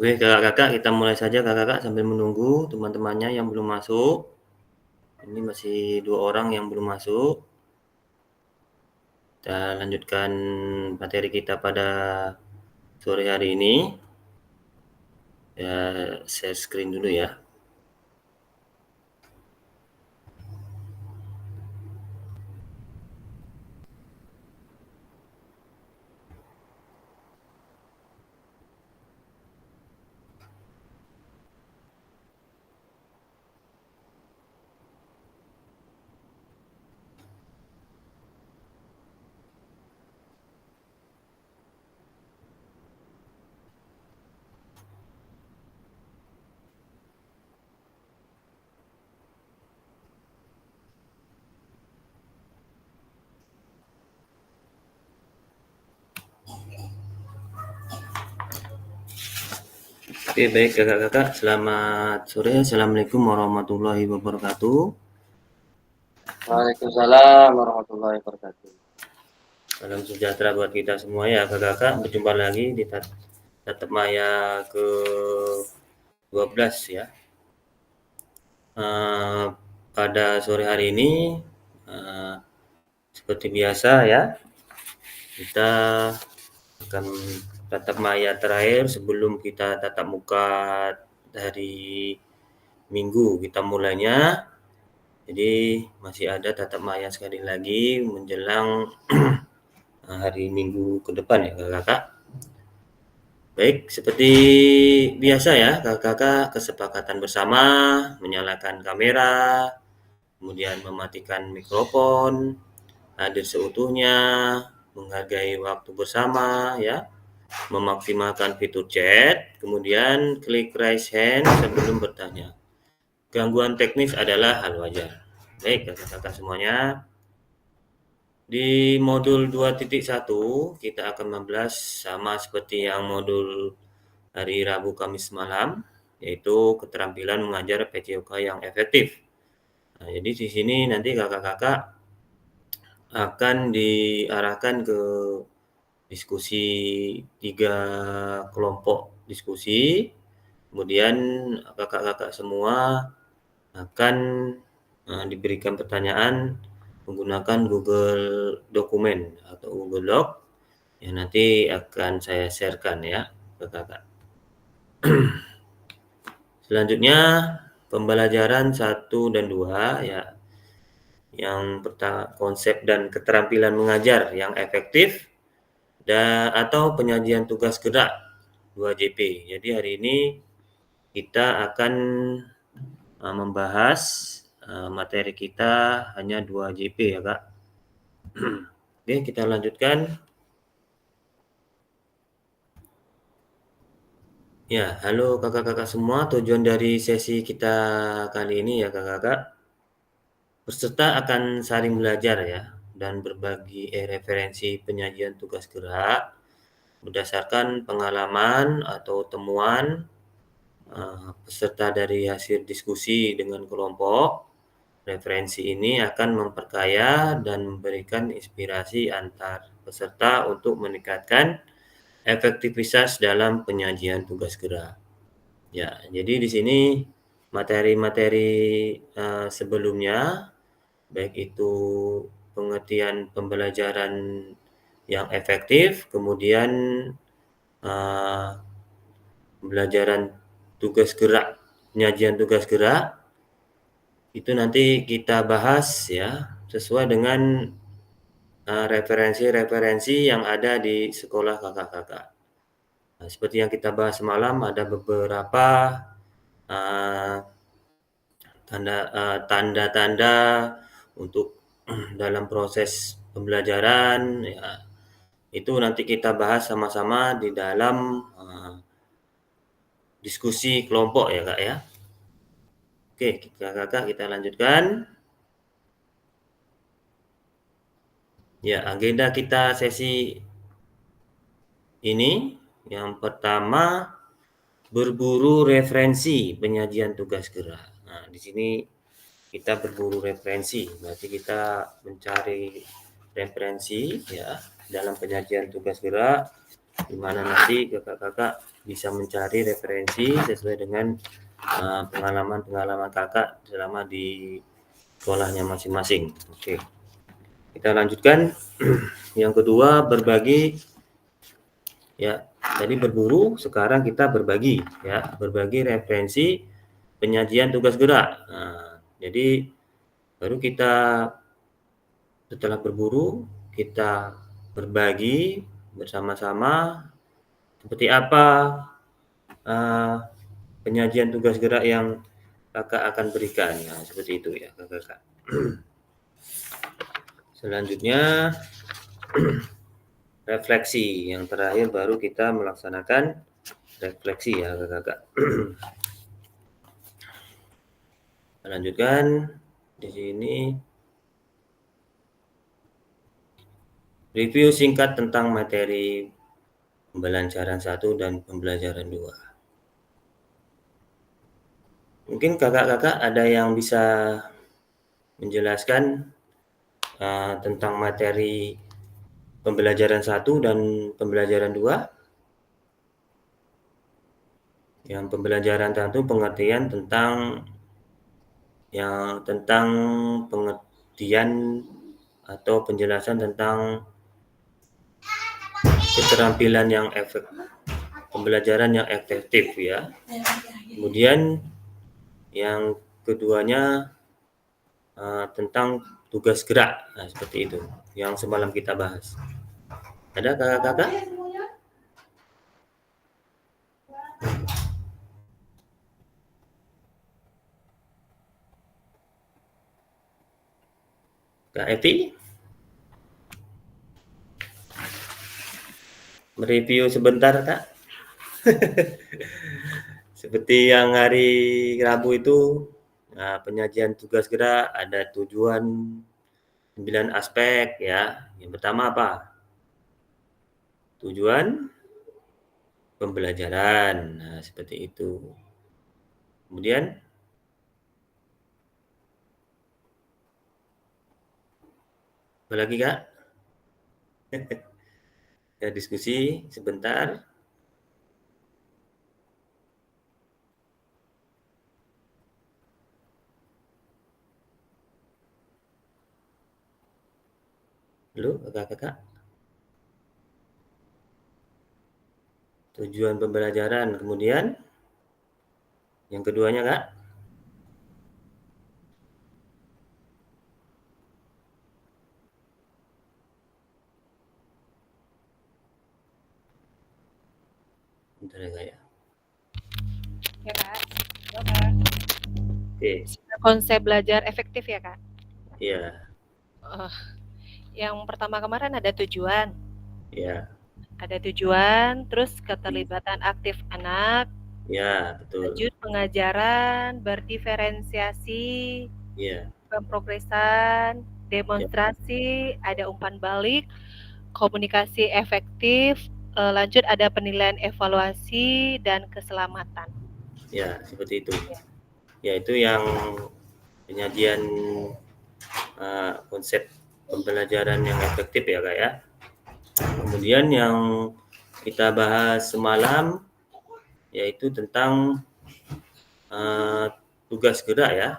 Oke, kakak-kakak, kita mulai saja kakak-kakak sambil menunggu teman-temannya yang belum masuk. Ini masih 2 orang yang belum masuk. Kita lanjutkan materi kita pada sore hari ini. Ya, share screen dulu ya. Oke, baik kakak-kakak, selamat sore. Assalamualaikum warahmatullahi wabarakatuh. Waalaikumsalam warahmatullahi wabarakatuh. Salam sejahtera buat kita semua ya kakak-kakak. Berjumpa lagi di Tatap Maya ke 12 ya. Pada sore hari ini seperti biasa ya, kita akan tatap maya terakhir sebelum kita tatap muka dari Minggu kita mulainya. Jadi masih ada tatap maya sekali lagi menjelang hari Minggu ke depan ya kakak-kakak. Baik, seperti biasa ya kakak-kakak, kesepakatan bersama menyalakan kamera, kemudian mematikan mikrofon, hadir seutuhnya, menghargai waktu bersama ya, memaksimalkan fitur chat, kemudian klik raise hand sebelum bertanya. Gangguan teknis adalah hal wajar. Baik, kakak-kakak semuanya. Di modul 2.1 kita akan membahas sama seperti yang modul hari Rabu Kamis malam, yaitu keterampilan mengajar PJOK yang efektif. Nah, jadi di sini nanti kakak-kakak akan diarahkan ke diskusi 3 kelompok diskusi. Kemudian kakak-kakak semua akan diberikan pertanyaan menggunakan Google Dokumen atau Google Doc yang nanti akan saya sharekan ya ke kakak. Selanjutnya pembelajaran 1 dan 2 ya. Yang pertama konsep dan keterampilan mengajar yang efektif atau penyajian tugas gerak 2JP. Jadi hari ini kita akan membahas materi kita hanya 2JP ya Kak. Oke, kita lanjutkan. Ya, halo kakak-kakak semua. Tujuan dari sesi kita kali ini ya kakak-kakak, peserta akan saling belajar ya dan berbagi referensi penyajian tugas gerak berdasarkan pengalaman atau temuan peserta dari hasil diskusi dengan kelompok. Referensi ini akan memperkaya dan memberikan inspirasi antar peserta untuk meningkatkan efektivitas dalam penyajian tugas gerak. Ya, jadi di sini materi-materi sebelumnya, baik itu pengertian pembelajaran yang efektif, kemudian pembelajaran tugas gerak, penyajian tugas gerak, itu nanti kita bahas ya sesuai dengan referensi-referensi yang ada di sekolah kakak-kakak. Nah, seperti yang kita bahas semalam, ada beberapa tanda-tanda untuk dalam proses pembelajaran ya, itu nanti kita bahas sama-sama di dalam diskusi kelompok ya Kak ya. Oke, kakak kita lanjutkan. Ya, agenda kita sesi ini yang pertama berburu referensi penyajian tugas gerak. Nah, di sini kita berburu referensi, berarti kita mencari referensi ya dalam penyajian tugas gerak di mana nanti kakak-kakak bisa mencari referensi sesuai dengan pengalaman-pengalaman kakak selama di sekolahnya masing-masing. Oke, kita lanjutkan. Yang kedua, berbagi. Ya, tadi berburu, sekarang kita berbagi, ya, berbagi referensi penyajian tugas gerak. Nah, jadi baru kita setelah berburu, kita berbagi bersama-sama seperti apa penyajian tugas gerak yang kakak akan berikan. Nah, seperti itu ya kakak. Selanjutnya refleksi. Yang terakhir baru kita melaksanakan refleksi ya kakak. Lanjutkan di sini review singkat tentang materi pembelajaran 1 dan pembelajaran 2. Mungkin kakak-kakak ada yang bisa menjelaskan tentang materi pembelajaran 1 dan pembelajaran 2. Yang pembelajaran 1 pengertian tentang pengertian atau penjelasan tentang keterampilan yang pembelajaran yang efektif ya. Kemudian yang keduanya tentang tugas gerak. Nah, seperti itu yang semalam kita bahas. Ada kakak-kakak? Kak Evi? Mereview sebentar, Kak. Seperti yang hari Rabu itu, penyajian tugas gerak ada tujuan 9 aspek ya. Yang pertama apa? Tujuan pembelajaran. Nah, seperti itu. Kemudian apa lagi, Kak? Ya, diskusi sebentar. Halo, kakak-kakak. Tujuan pembelajaran. Kemudian yang keduanya, Kak? Bentar ya, Kak ya. Ya Kak. Halo Kak. Oke. Konsep belajar efektif ya Kak. Iya. Yang pertama kemarin ada tujuan. Ya. Ada tujuan, terus keterlibatan aktif anak. Ya, betul. Lanjut pengajaran, berdiferensiasi, Iya. pemprogresan, demonstrasi, ada umpan balik, komunikasi efektif, lanjut ada penilaian evaluasi dan keselamatan. Ya, seperti itu. Ya, itu yang penyajian konsep pembelajaran yang efektif ya Kak ya. Kemudian yang kita bahas semalam yaitu tentang tugas gerak ya.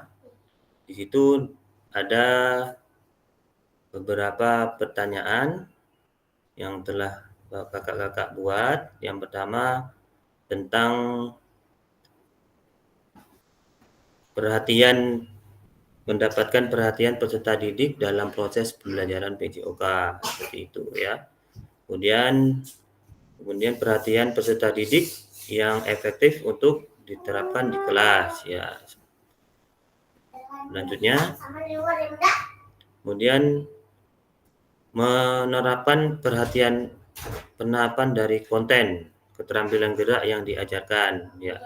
Di situ ada beberapa pertanyaan yang telah kakak-kakak buat. Yang pertama tentang mendapatkan perhatian peserta didik dalam proses pembelajaran PJOK seperti itu ya. Kemudian perhatian peserta didik yang efektif untuk diterapkan di kelas ya. Selanjutnya, kemudian menerapkan penahapan dari konten keterampilan gerak yang diajarkan ya.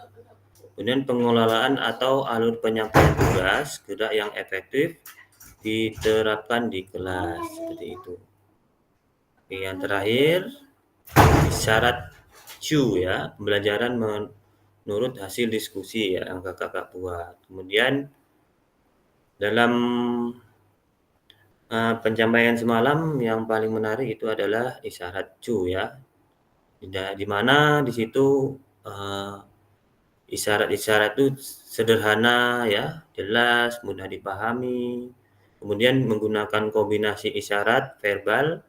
Kemudian pengelolaan atau alur penyampaian tugas gerak yang efektif diterapkan di kelas seperti itu. Oke, yang terakhir syarat Q ya, pembelajaran menurut hasil diskusi ya yang kakak buat. Kemudian dalam pencapaian semalam yang paling menarik itu adalah isyarat Q ya. di mana di situ isyarat-isyarat itu sederhana ya, jelas, mudah dipahami. Kemudian menggunakan kombinasi isyarat verbal,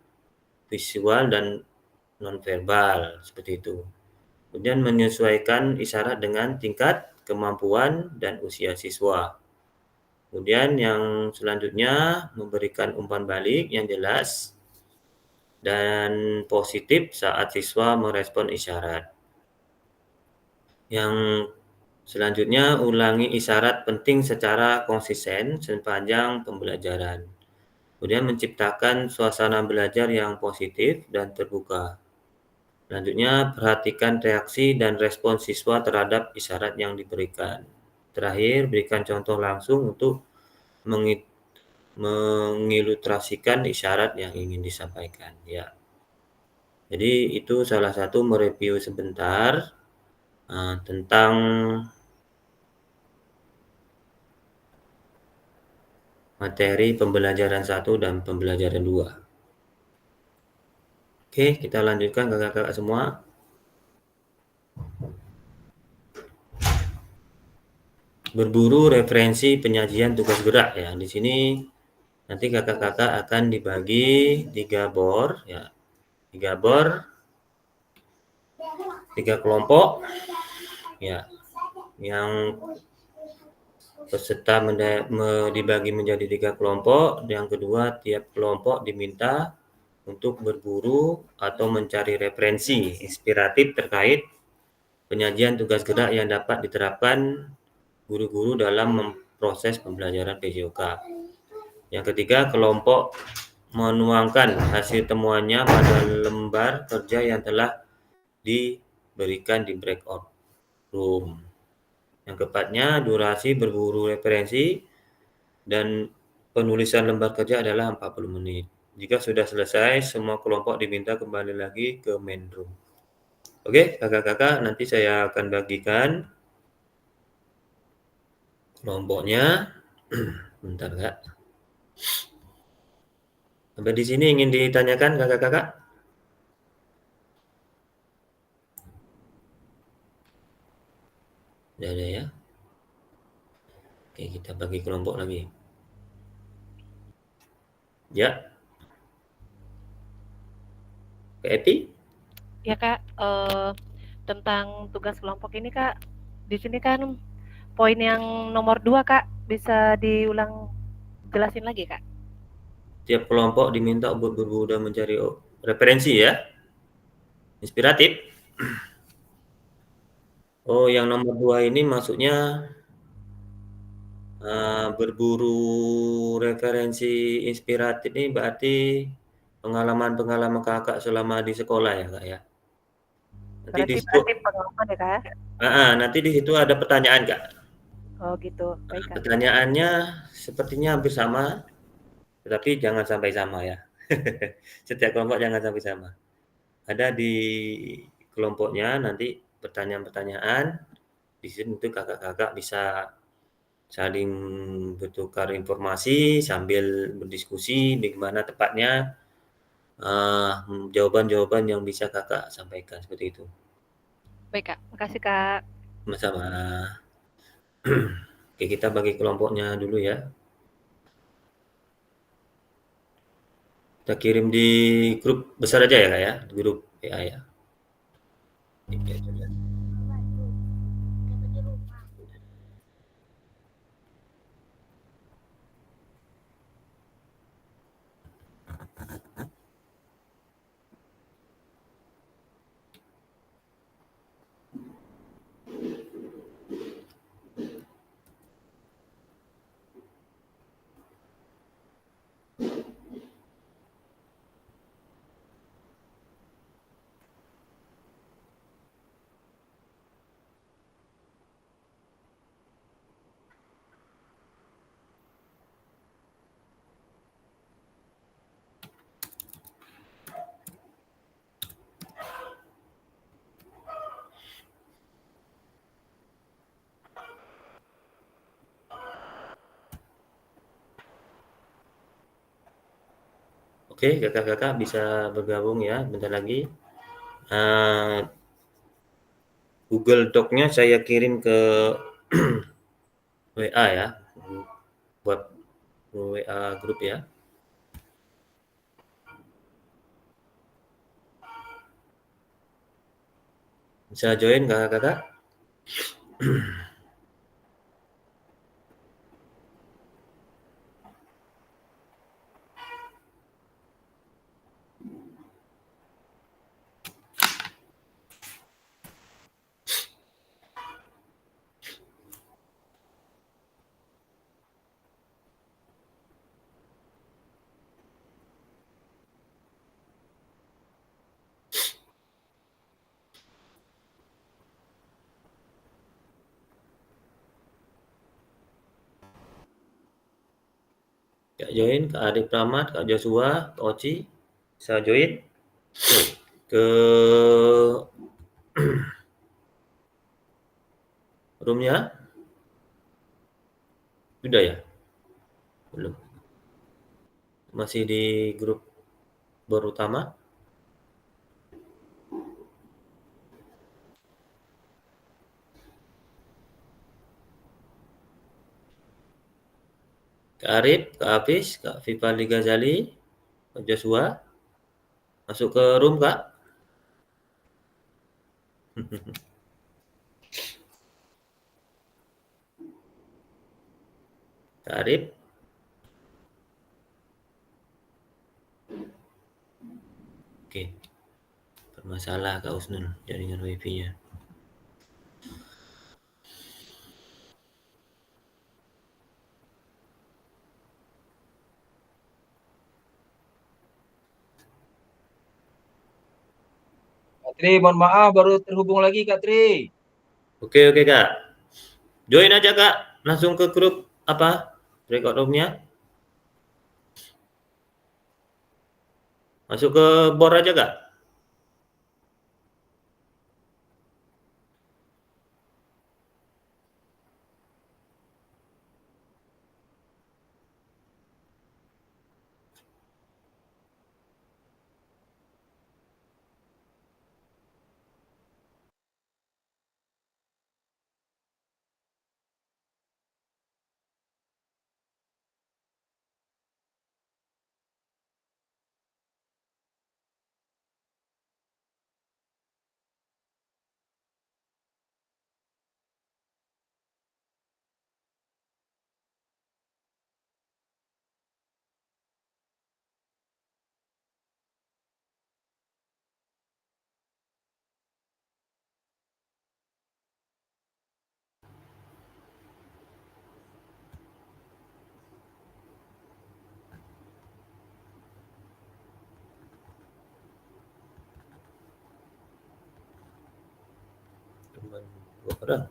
visual, dan nonverbal seperti itu. Kemudian menyesuaikan isyarat dengan tingkat kemampuan dan usia siswa. Kemudian yang selanjutnya memberikan umpan balik yang jelas dan positif saat siswa merespon isyarat. Yang selanjutnya ulangi isyarat penting secara konsisten sepanjang pembelajaran. Kemudian menciptakan suasana belajar yang positif dan terbuka. Selanjutnya perhatikan reaksi dan respon siswa terhadap isyarat yang diberikan. Terakhir, berikan contoh langsung untuk mengilustrasikan isyarat yang ingin disampaikan. Ya. Jadi itu salah satu mereview sebentar tentang materi pembelajaran 1 dan pembelajaran 2. Oke, kita lanjutkan kakak-kakak semua. Berburu referensi penyajian tugas gerak ya. Di sini nanti kakak-kakak akan dibagi 3 bor ya. 3 bor, 3 kelompok ya. Yang peserta dibagi menjadi 3 kelompok. Yang kedua, tiap kelompok diminta untuk berburu atau mencari referensi inspiratif terkait penyajian tugas gerak yang dapat diterapkan guru-guru dalam proses pembelajaran PJOK. Yang ketiga, kelompok menuangkan hasil temuannya pada lembar kerja yang telah diberikan di breakout room. Yang keempatnya, durasi berburu referensi dan penulisan lembar kerja adalah 40 menit. Jika sudah selesai, semua kelompok diminta kembali lagi ke main room. Oke, kakak-kakak, nanti saya akan bagikan kelompoknya. Bentar, Kak. Sampai di sini ingin ditanyakan kakak-kakak? Tidak ada ya? Oke, kita bagi kelompok lagi. Ya. Kak Epi? Ya Kak, tentang tugas kelompok ini Kak, di sini kan poin yang nomor 2 Kak, bisa diulang jelasin lagi Kak? Tiap kelompok diminta untuk berburu dan mencari referensi ya? Inspiratif. Oh, yang nomor 2 ini maksudnya berburu referensi inspiratif ini berarti pengalaman-pengalaman kakak selama di sekolah ya Kak ya? Nanti di Berarti situ, pengalaman ya Kak? nanti di situ ada pertanyaan Kak. Oh gitu, baik Kak. Pertanyaannya sepertinya hampir sama, tetapi jangan sampai sama ya. Setiap kelompok jangan sampai sama. Ada di kelompoknya nanti pertanyaan-pertanyaan, di situ kakak-kakak bisa saling bertukar informasi sambil berdiskusi di mana tepatnya jawaban-jawaban yang bisa kakak sampaikan seperti itu. Baik Kak, makasih Kak. Sama-sama. Oke, kita bagi kelompoknya dulu ya. Kita kirim di grup besar aja ya Kak ya, grup PA ya. Oke, kakak-kakak bisa bergabung ya bentar lagi. Eee, Google Doc-nya saya kirim ke WA ya, buat WA grup ya. Bisa join Kakak-kakak? Kak join, Kak Arif Rahmat, Kak Joshua, Kak Oci, bisa join ke room-nya? Sudah ya? Belum. Masih di grup berutama? Kak Arif, Kak Hafiz, Kak Vivali Ghazali, Kak Joshua, masuk ke room Kak. Kak Arif, oke. Bermasalah Kak Usnul jaringan wifi-nya. Kak Tri, mohon maaf baru terhubung lagi Kak Tri. Oke Kak. Join aja Kak, langsung ke grup apa? Record room-nya. Masuk ke bor aja Kak. Cuman 2 orang.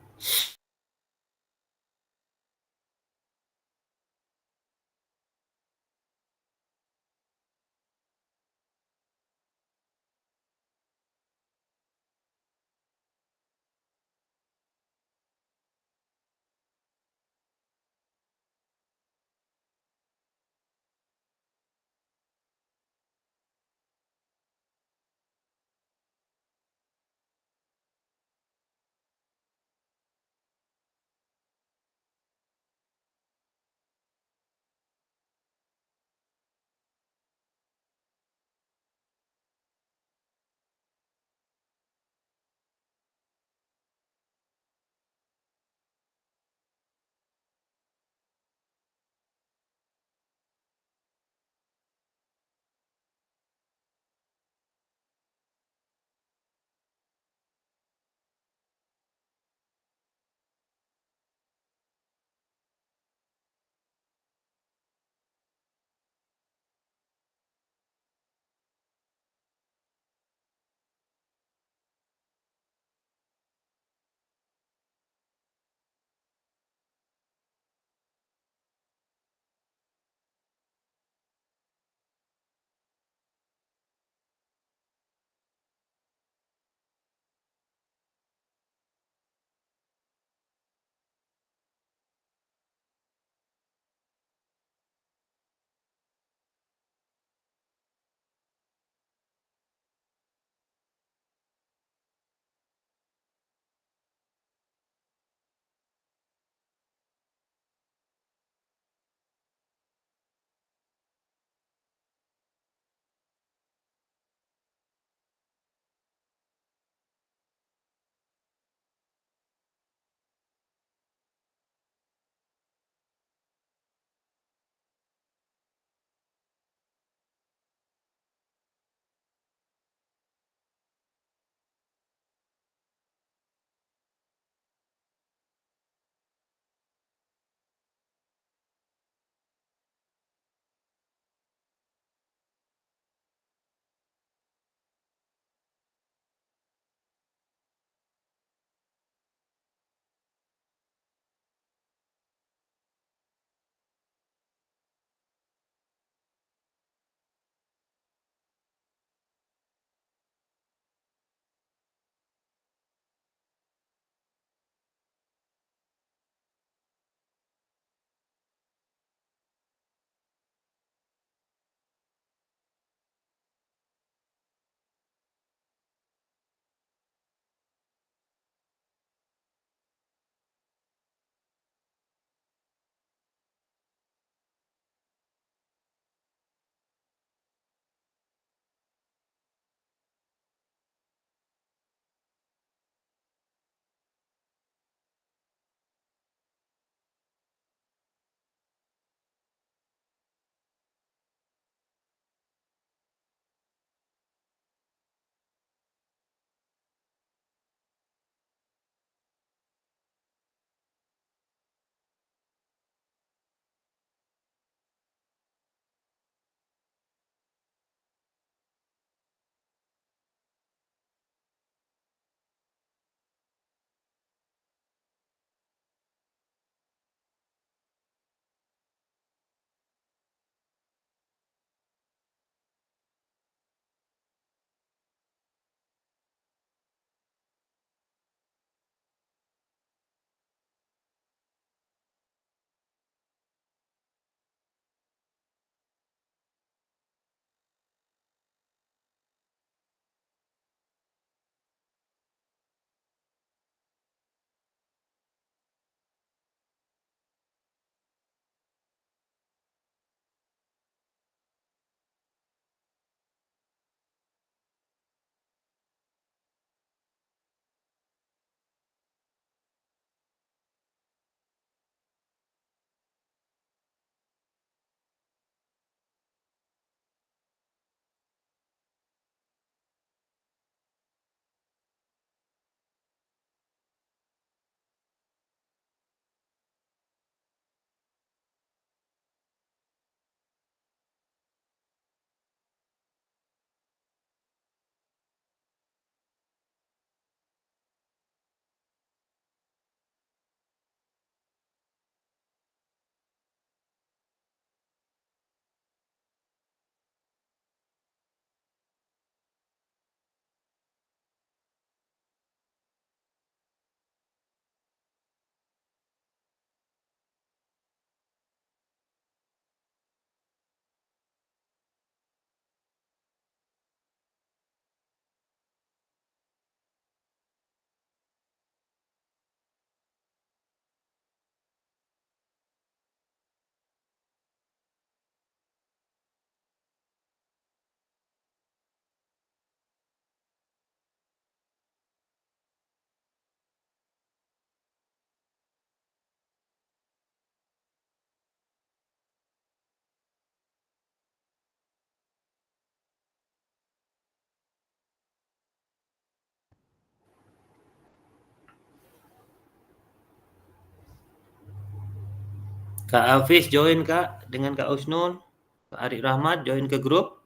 Kak Hafiz join Kak dengan Kak Usnul. Kak Arik Rahmat join ke grup.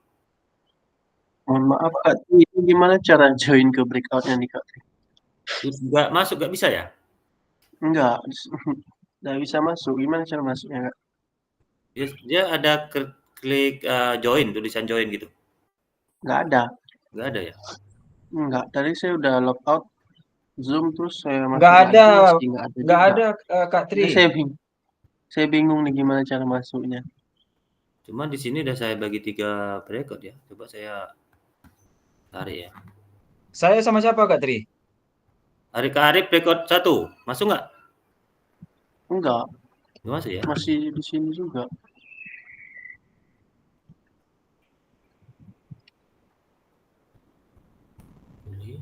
Mohon maaf Kak Tri, ini gimana cara join ke breakout-nya nih Kak Tri? Nggak masuk, nggak bisa ya? Enggak, nggak bisa masuk. Gimana cara masuknya Kak? Dia ada klik join, tulisan join gitu. Nggak ada. Nggak ada ya? Enggak, tadi saya udah log out Zoom terus saya masuk Nggak lagi ada, masih nggak ada nggak juga. ada Kak Tri. Jadi saya bingung nih gimana cara masuknya. Cuma di sini udah saya bagi 3 breakout ya. Coba saya tarik ya. Saya sama siapa Kak Tri? Kak Arif breakout 1, masuk nggak? Enggak, Nggak masuk ya? masih di sini juga. Boleh.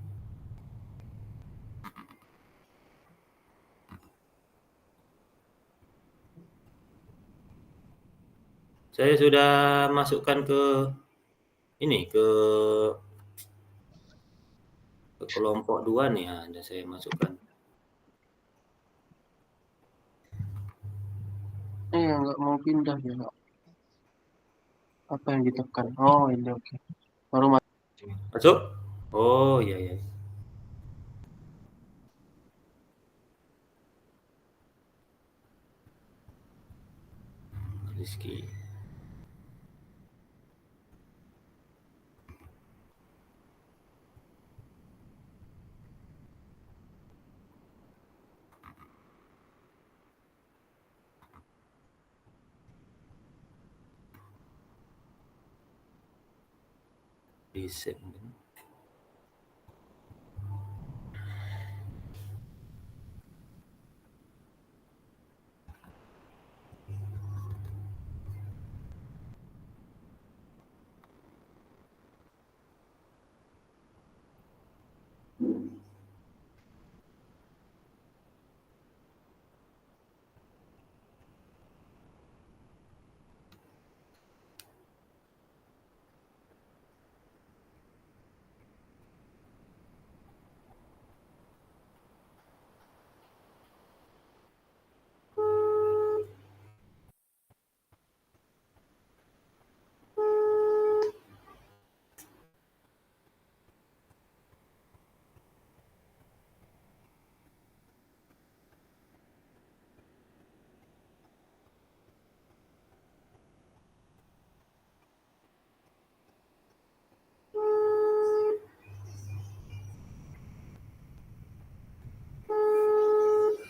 Saya sudah masukkan ke ini, ke kelompok 2 nih, ada saya masukkan. Nggak mau pindah ya Kak. Apa yang ditekan? Oh ini oke. Baru masuk. Masuk? Oh iya iya. Rizky. Reset mungkin.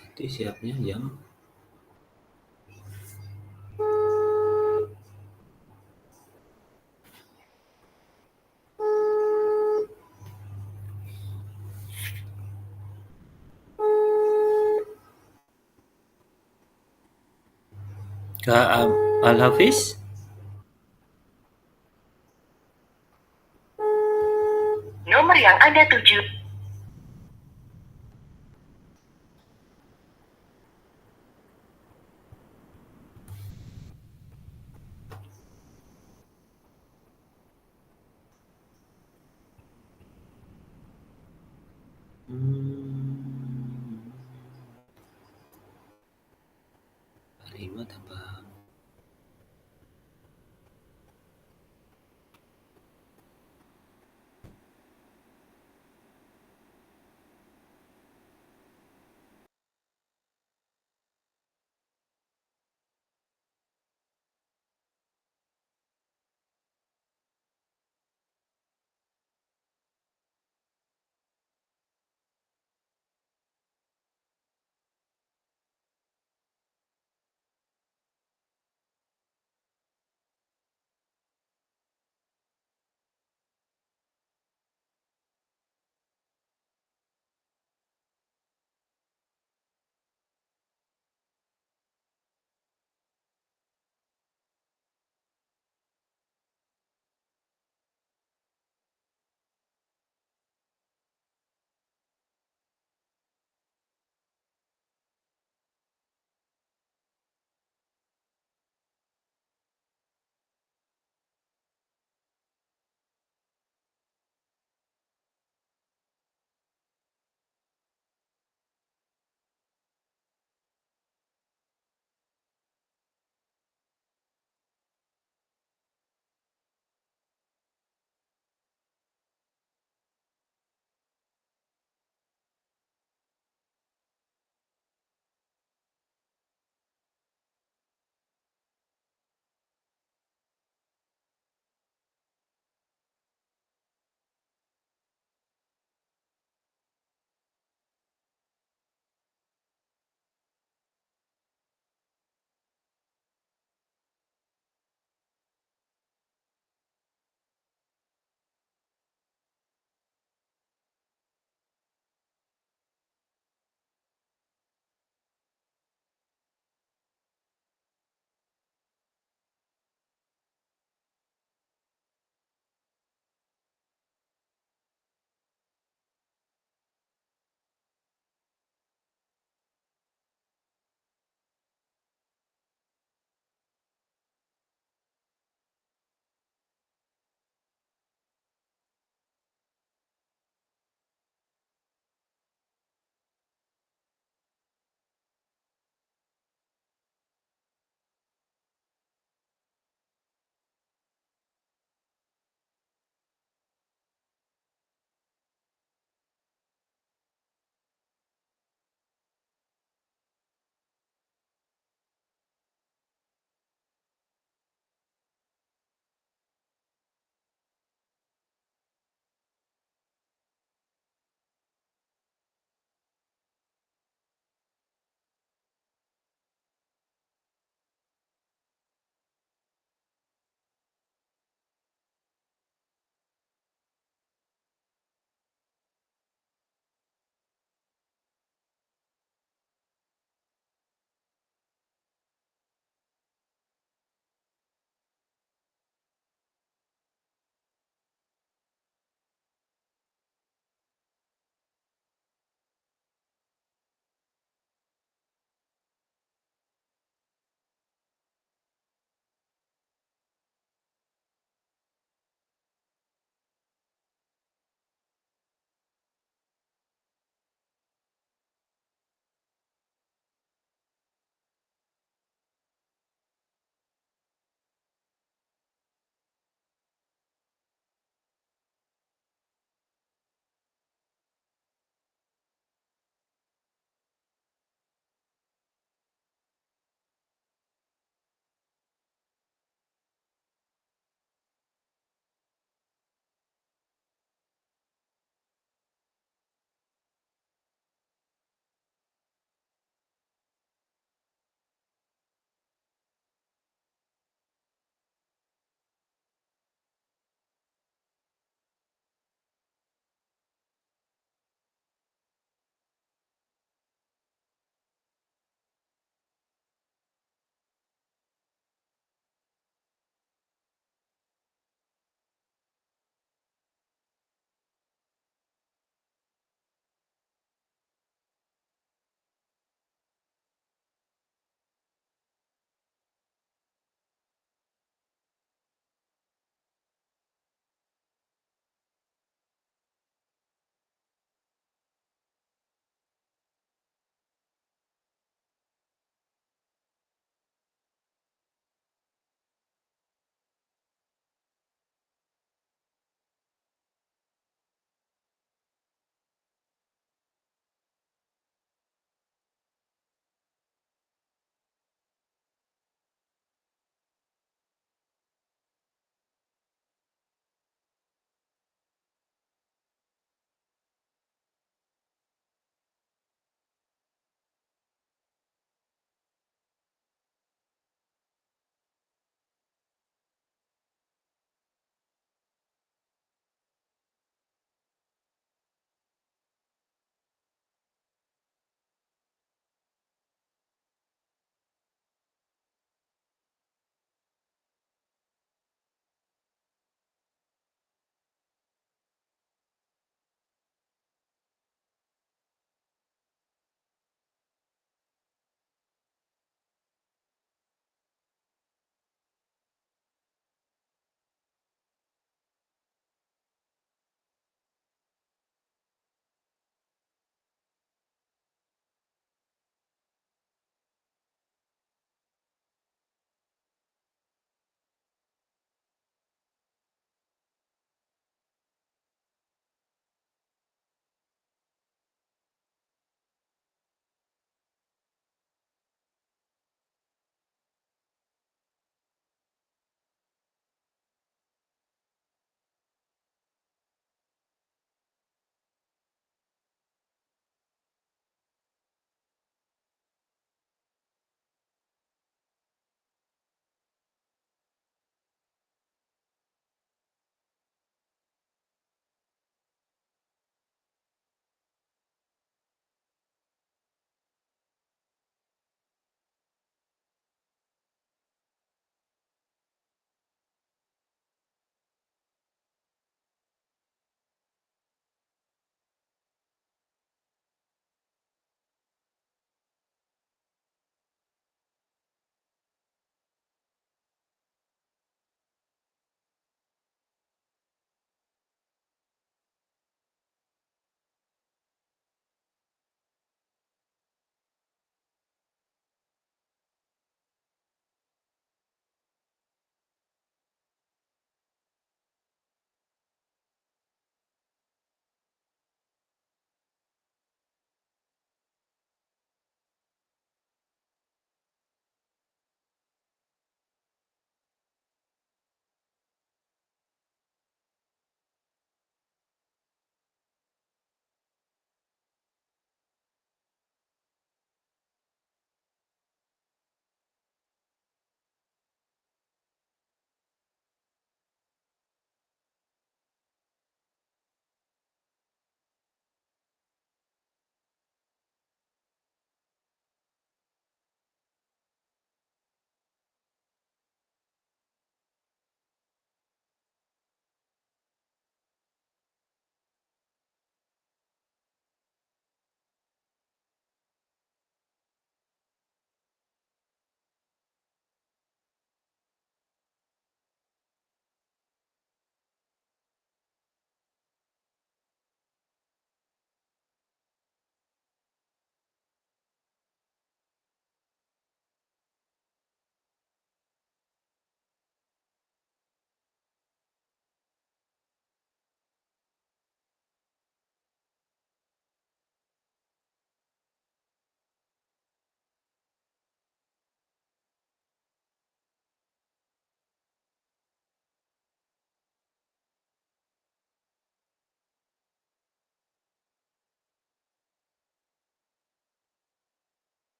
Nanti siapnya jam Kak Al Hafiz. Nomor yang Anda tuju. Hmm. 5 tambah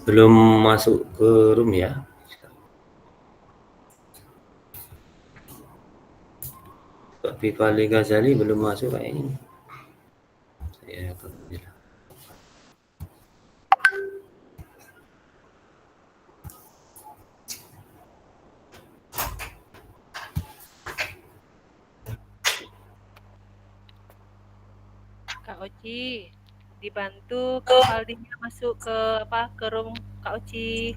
Belum masuk ke room ya. Pak Fifali Ghazali belum masuk kayaknya. Saya kerja. Kak Oci, dibantu Kak Valdinya masuk ke ke room Kak Oci.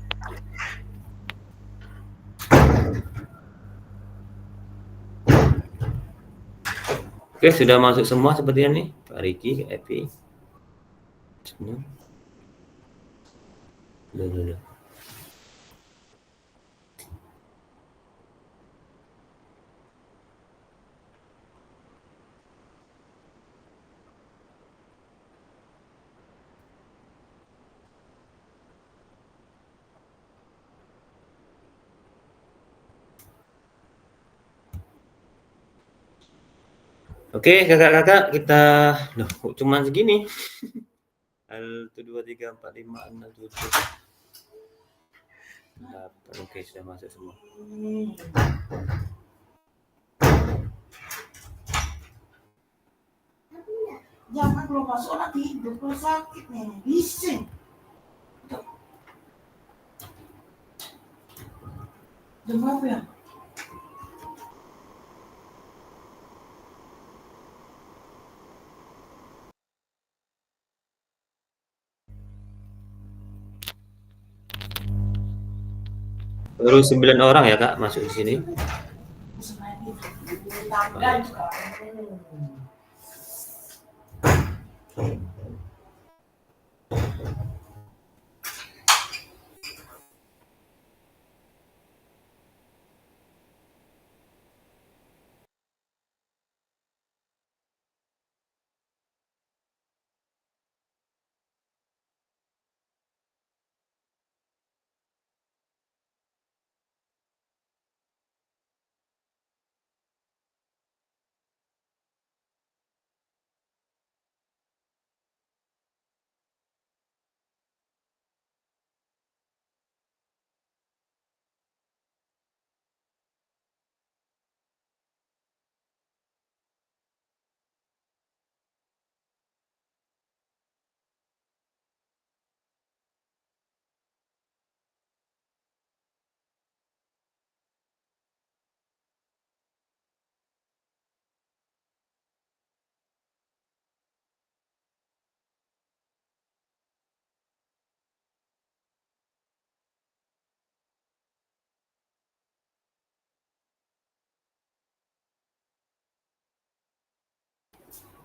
Oke, sudah masuk semua sepertinya nih. Pak Riki, Kak Epi. Semua. Udah. Oke, kakak-kakak, kita loh kok cuman segini. 1 2 3 4 5 6 7 8. Oke, sudah masuk semua. Jangan belum masuk anak tidur kalau sakit nih, bising. Jam berapa ya? Baru 9 orang ya kak masuk di sini. Selain itu, tangga juga.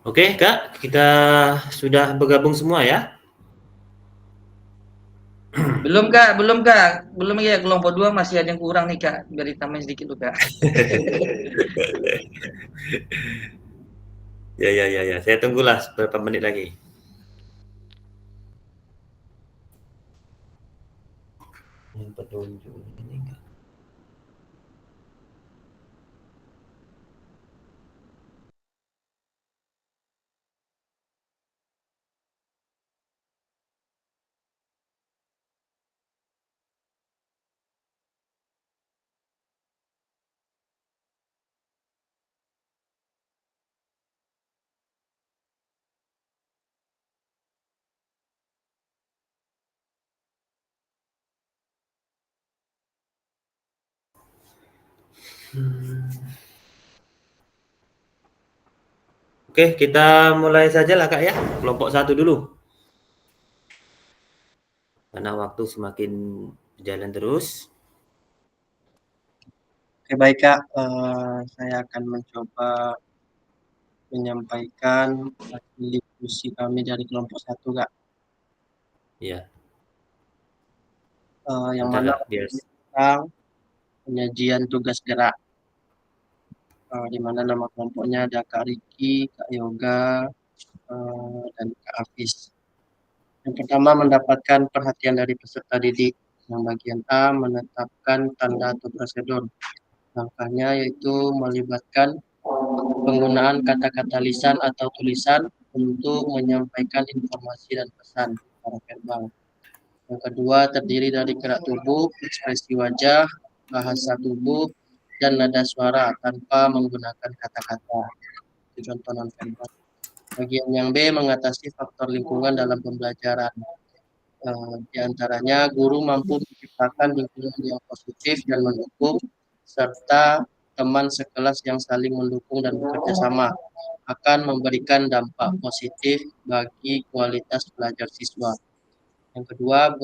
Oke, Kak, kita sudah bergabung semua ya? Belum Kak, belum ya, kelompok 2 masih ada yang kurang nih Kak, biar ditambahin sedikit loh Kak. Ya. Saya tunggulah beberapa menit lagi. Yang petunjuk ini enggak. Oke, kita mulai saja lah Kak ya, kelompok 1 dulu. Karena waktu semakin berjalan terus. Oke, baik Kak. Saya akan mencoba menyampaikan hasil diskusi kami dari kelompok 1 Kak. Iya, Yang bentar, mana Kak, biar tentang penyajian tugas gerak. Di mana nama kelompoknya ada Kak Riki, Kak Yoga, dan Kak Hafiz. Yang pertama mendapatkan perhatian dari peserta didik. Yang bagian A menetapkan tanda atau prosedur. Langkahnya yaitu melibatkan penggunaan kata-kata lisan atau tulisan untuk menyampaikan informasi dan pesan secara verbal. Yang kedua terdiri dari gerak tubuh, ekspresi wajah, bahasa tubuh, dan nada suara tanpa menggunakan kata-kata. Itu contoh non-verbal. Bagian yang B mengatasi faktor lingkungan dalam pembelajaran. Di antaranya guru mampu menciptakan lingkungan yang positif dan mendukung, serta teman sekelas yang saling mendukung dan bekerja sama akan memberikan dampak positif bagi kualitas belajar siswa. Yang kedua,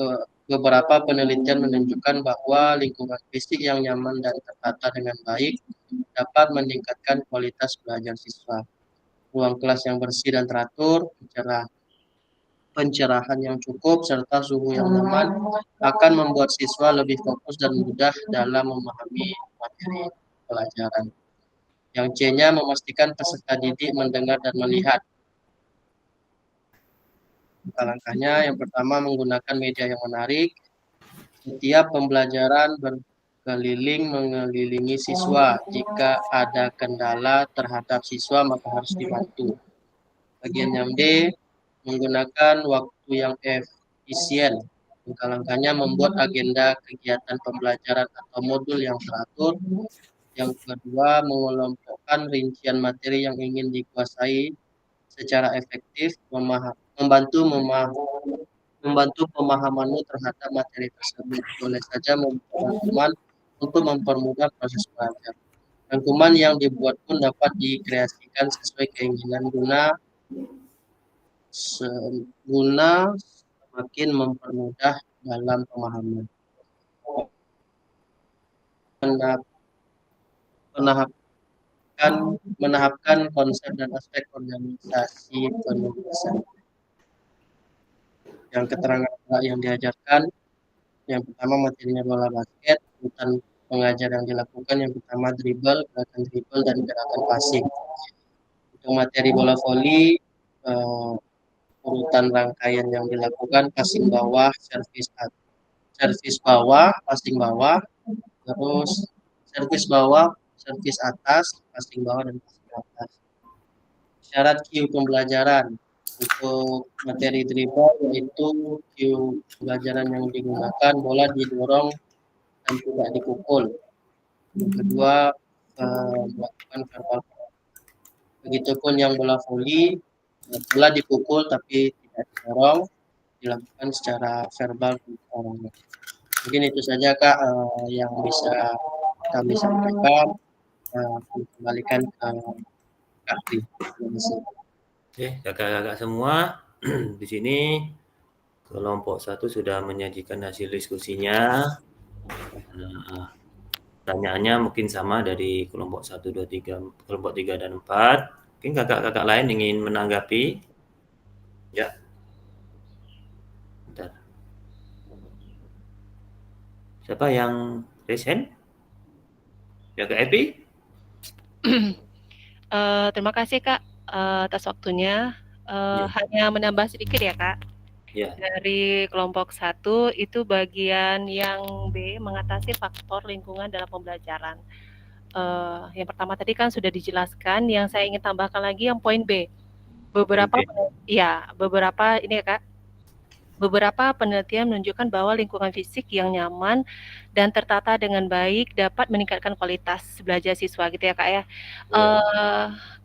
beberapa penelitian menunjukkan bahwa lingkungan fisik yang nyaman dan tertata dengan baik dapat meningkatkan kualitas belajar siswa. Ruang kelas yang bersih dan teratur, pencerahan yang cukup, serta suhu yang nyaman akan membuat siswa lebih fokus dan mudah dalam memahami materi pelajaran. Yang C-nya memastikan peserta didik mendengar dan melihat. Langkahnya yang pertama menggunakan media yang menarik. Setiap pembelajaran berkeliling mengelilingi siswa. Jika ada kendala terhadap siswa maka harus dibantu. Bagian yang D, menggunakan waktu yang efisien. Langkah-langkahnya membuat agenda kegiatan pembelajaran atau modul yang teratur. Yang kedua, mengelompokkan rincian materi yang ingin dikuasai secara efektif, membantu pemahamanmu terhadap materi tersebut. Boleh saja membuat rangkuman untuk mempermudah proses belajar. Rangkuman yang dibuat pun dapat dikreasikan sesuai keinginan guna semakin mempermudah dalam pemahaman. Menahapkan konsep dan aspek organisasi penulisan. Yang keterangan yang diajarkan, yang pertama materinya bola basket, urutan pengajar yang dilakukan yang pertama dribble, gerakan dribble dan gerakan passing. Untuk materi bola voli, urutan rangkaian yang dilakukan passing bawah, servis bawah, passing bawah, terus servis bawah, servis atas, passing bawah dan passing atas. Syarat cue pembelajaran untuk materi dribble yaitu cue pembelajaran yang digunakan bola didorong dan tidak dipukul. Yang kedua melakukan verbal. Begitupun yang bola voli, bola dipukul tapi tidak didorong, dilakukan secara verbal. Mungkin itu saja Kak yang bisa kami sampaikan. Kembalikan ke Kak Pri. Oke, kakak-kakak semua di sini kelompok 1 sudah menyajikan hasil diskusinya. Pertanyaannya mungkin sama dari kelompok 1, 2, 3, kelompok 3 dan 4. Mungkin kakak-kakak lain ingin menanggapi? Ya. Bentar. Siapa yang raise hand? Ya, Kak Epi? Terima kasih Kak atas waktunya. Ya. Hanya menambah sedikit ya Kak. Ya. Dari kelompok 1 itu bagian yang B, mengatasi faktor lingkungan dalam pembelajaran. Yang pertama tadi kan sudah dijelaskan, yang saya ingin tambahkan lagi yang poin B. Beberapa ini ya Kak. Beberapa penelitian menunjukkan bahwa lingkungan fisik yang nyaman dan tertata dengan baik dapat meningkatkan kualitas belajar siswa gitu ya Kak ya.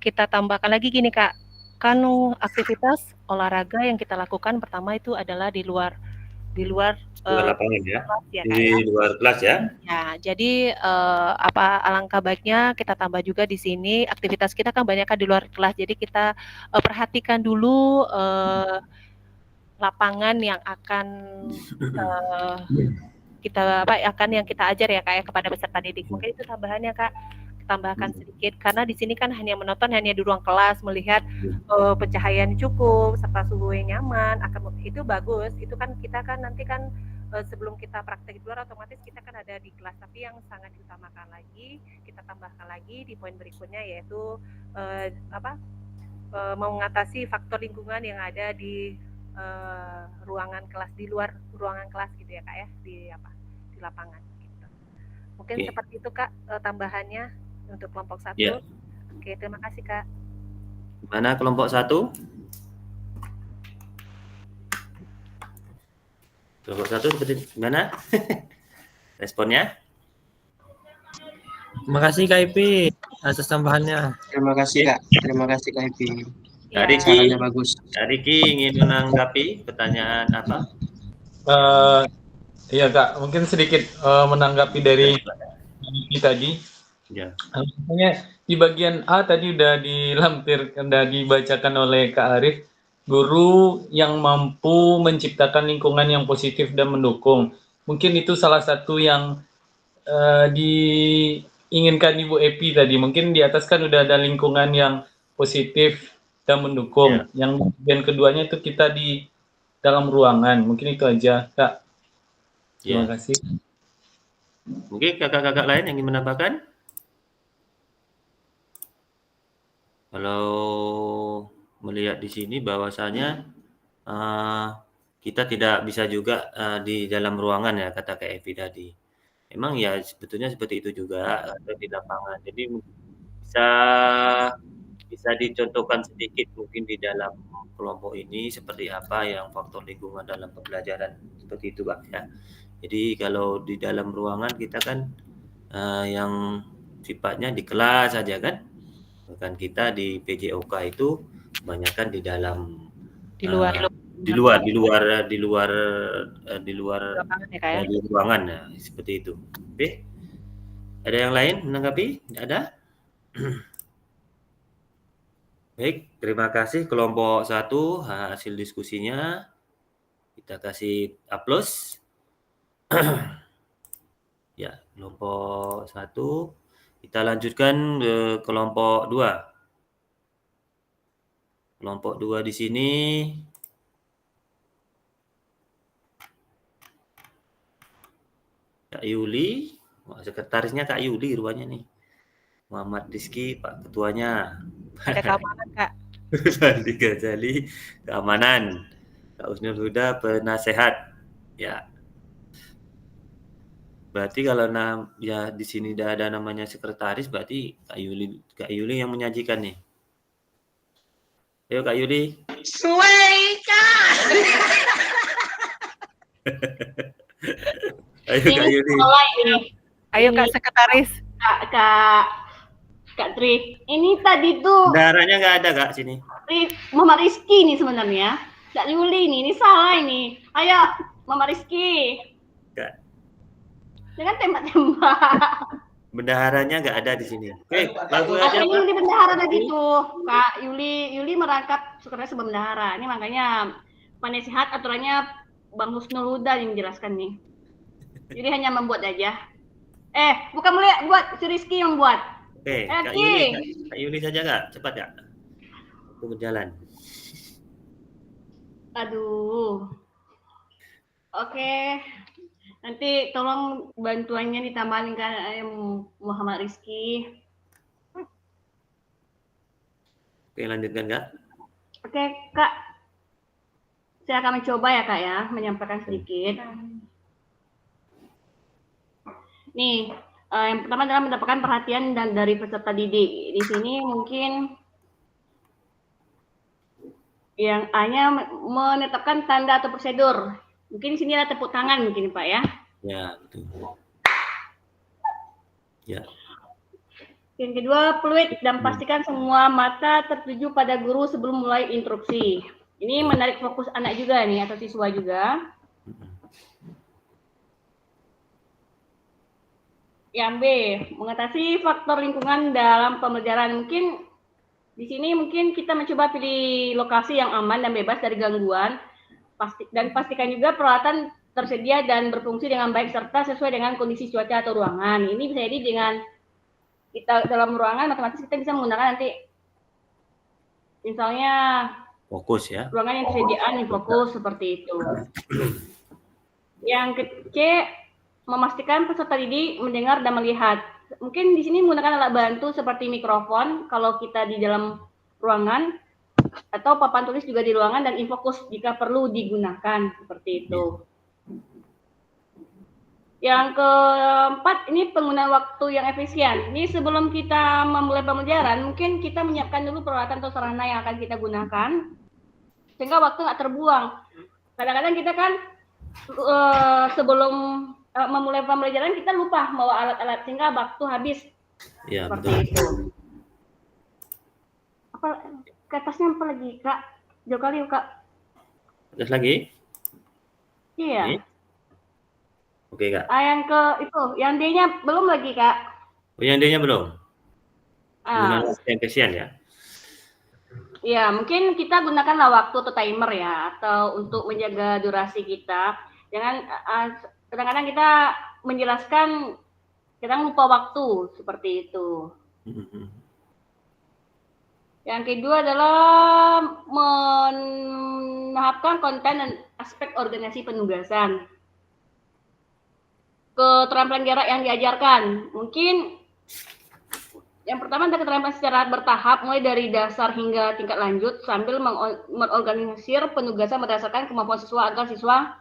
Kita tambahkan lagi gini Kak, kan aktivitas olahraga yang kita lakukan pertama itu adalah di luar lapangan ya. kelas ya Kak Di ya. luar kelas ya. Ya, jadi alangkah baiknya kita tambah juga di sini aktivitas kita kan banyak kan di luar kelas. Jadi kita perhatikan dulu lapangan yang akan yang kita ajar ya Kak ya kepada peserta didik. Mungkin itu tambahannya Kak. Tambahkan sedikit karena di sini kan hanya menonton hanya di ruang kelas melihat pencahayaan cukup serta suhu yang nyaman itu bagus. Itu kan kita kan nanti kan sebelum kita praktek di luar otomatis kita kan ada di kelas, tapi yang sangat diutamakan lagi kita tambahkan lagi di poin berikutnya yaitu mengatasi faktor lingkungan yang ada di ruangan kelas, di luar ruangan kelas gitu ya Kak ya, di lapangan gitu. Mungkin seperti itu Kak tambahannya untuk kelompok 1. Ya. Oke, terima kasih Kak. Mana kelompok 1? Kelompok 1 seperti gimana? Responnya? Terima kasih Kak Ipi atas tambahannya. Terima kasih Kak. Terima kasih Kak Ipi. Kak Riki, Sarannya bagus. Kak Riki ingin menanggapi pertanyaan apa? Iya Kak, mungkin sedikit menanggapi dari Riki tadi. Ya. Misalnya di bagian A tadi udah dibacakan oleh Kak Arif, guru yang mampu menciptakan lingkungan yang positif dan mendukung. Mungkin itu salah satu yang diinginkan Ibu Epi tadi. Mungkin di atas kan udah ada lingkungan yang positif dan mendukung. Ya. Yang bagian keduanya itu kita di dalam ruangan. Mungkin itu aja Kak. Terima kasih. Mungkin kakak-kakak lain yang ingin menambahkan? Kalau melihat di sini bahwasanya kita tidak bisa juga di dalam ruangan ya, kata Kak Evi tadi. Memang ya sebetulnya seperti itu juga ada di lapangan. Jadi bisa dicontohkan sedikit mungkin di dalam kelompok ini seperti apa yang faktor lingkungan dalam pembelajaran seperti itu Pak ya. Jadi kalau di dalam ruangan kita kan yang sifatnya di kelas saja kan. Bahkan kita di PJOK itu kebanyakan di dalam di luar ruangan ya, seperti itu. Oke. Ada yang lain menanggapi? Ada? Baik, terima kasih kelompok 1 hasil diskusinya. Kita kasih aplaus. Ya, kelompok 1. Kita lanjutkan ke kelompok 2. Kelompok 2 di sini Kak Yuli, sekretarisnya Kak Yuli rupanya nih. Muhammad Rizky, Pak Ketuanya. Ada keamanan Kak. Sandi Ghazali, keamanan. Kak Usnul Huda, penasehat. Ya. Berarti kalau ya di sini udah ada namanya sekretaris, berarti Kak Yuli yang menyajikan nih. Ayo Kak Yuli. Ayo Kak Yuli. Ayo Kak sekretaris. Kak Tri, ini tadi tuh Bendaharanya nggak ada Kak sini. Mama Rizky nih sebenarnya. Kak Yuli ini salah ini. Ayo Mama Rizky. Kak. Jangan tembak-tembak. Bendaharanya nggak ada di sini. Oke, langsung aja. Kak Yuli bendahara tadi tuh. Kak Yuli merangkap sekretaris sebagai bendahara. Ini makanya penasihat aturannya Bang Husnul Huda yang menjelaskan nih. Jadi hanya membuat aja. Bukan buat si Rizky yang buat. Oke, Kak Yuli saja Kak, cepat Kak. Itu berjalan. Aduh. Oke. Nanti tolong bantuannya ditambahin ke Muhammad Rizky. Oke, lanjutkan Kak. Oke, Kak. Saya akan mencoba ya, Kak ya, menyampaikan sedikit. Nih, yang pertama adalah mendapatkan perhatian dari peserta didik. Di sini mungkin yang A-nya menetapkan tanda atau prosedur. Mungkin di sini ada tepuk tangan mungkin Pak ya. Ya, betul. Ya. Yang kedua, fluid dan pastikan semua mata tertuju pada guru sebelum mulai instruksi. Ini menarik fokus anak juga nih atau siswa juga. Yang B, mengatasi faktor lingkungan dalam pembelajaran. Mungkin di sini mungkin kita mencoba pilih lokasi yang aman dan bebas dari gangguan. Dan pastikan juga peralatan tersedia dan berfungsi dengan baik serta sesuai dengan kondisi cuaca atau ruangan. Ini bisa jadi dengan kita dalam ruangan otomatis kita bisa menggunakan nanti misalnya Fokus ya. ruangan yang disediakan yang fokus seperti itu. Yang C, memastikan peserta didik mendengar dan melihat. Mungkin di sini menggunakan alat bantu seperti mikrofon kalau kita di dalam ruangan atau papan tulis juga di ruangan dan infokus jika perlu digunakan seperti itu. Yang keempat, ini penggunaan waktu yang efisien. Ini sebelum kita memulai pembelajaran, mungkin kita menyiapkan dulu peralatan atau sarana yang akan kita gunakan, sehingga waktu nggak terbuang. Kadang-kadang kita kan sebelum memulai pembelajaran kita lupa bawa alat-alat, sehingga waktu habis. Ya, seperti betul. itu. Apa ke atasnya apa lagi, Kak? Jauh kali yuk, Kak. Terus lagi? Iya. Ini? Oke, Kak. Yang ke itu, yang D-nya belum lagi, Kak. Oh, yang D-nya belum? Ah, yang kesian ya? ya, mungkin kita gunakanlah waktu atau timer ya, atau untuk menjaga durasi kita. Jangan kadang-kadang kita menjelaskan, kita lupa waktu seperti itu. Yang kedua adalah menahapkan konten dan aspek organisasi penugasan. Keterampilan gerak yang diajarkan. Mungkin yang pertama adalah keterampilan secara bertahap, mulai dari dasar hingga tingkat lanjut, sambil mengorganisir penugasan berdasarkan kemampuan siswa agar siswa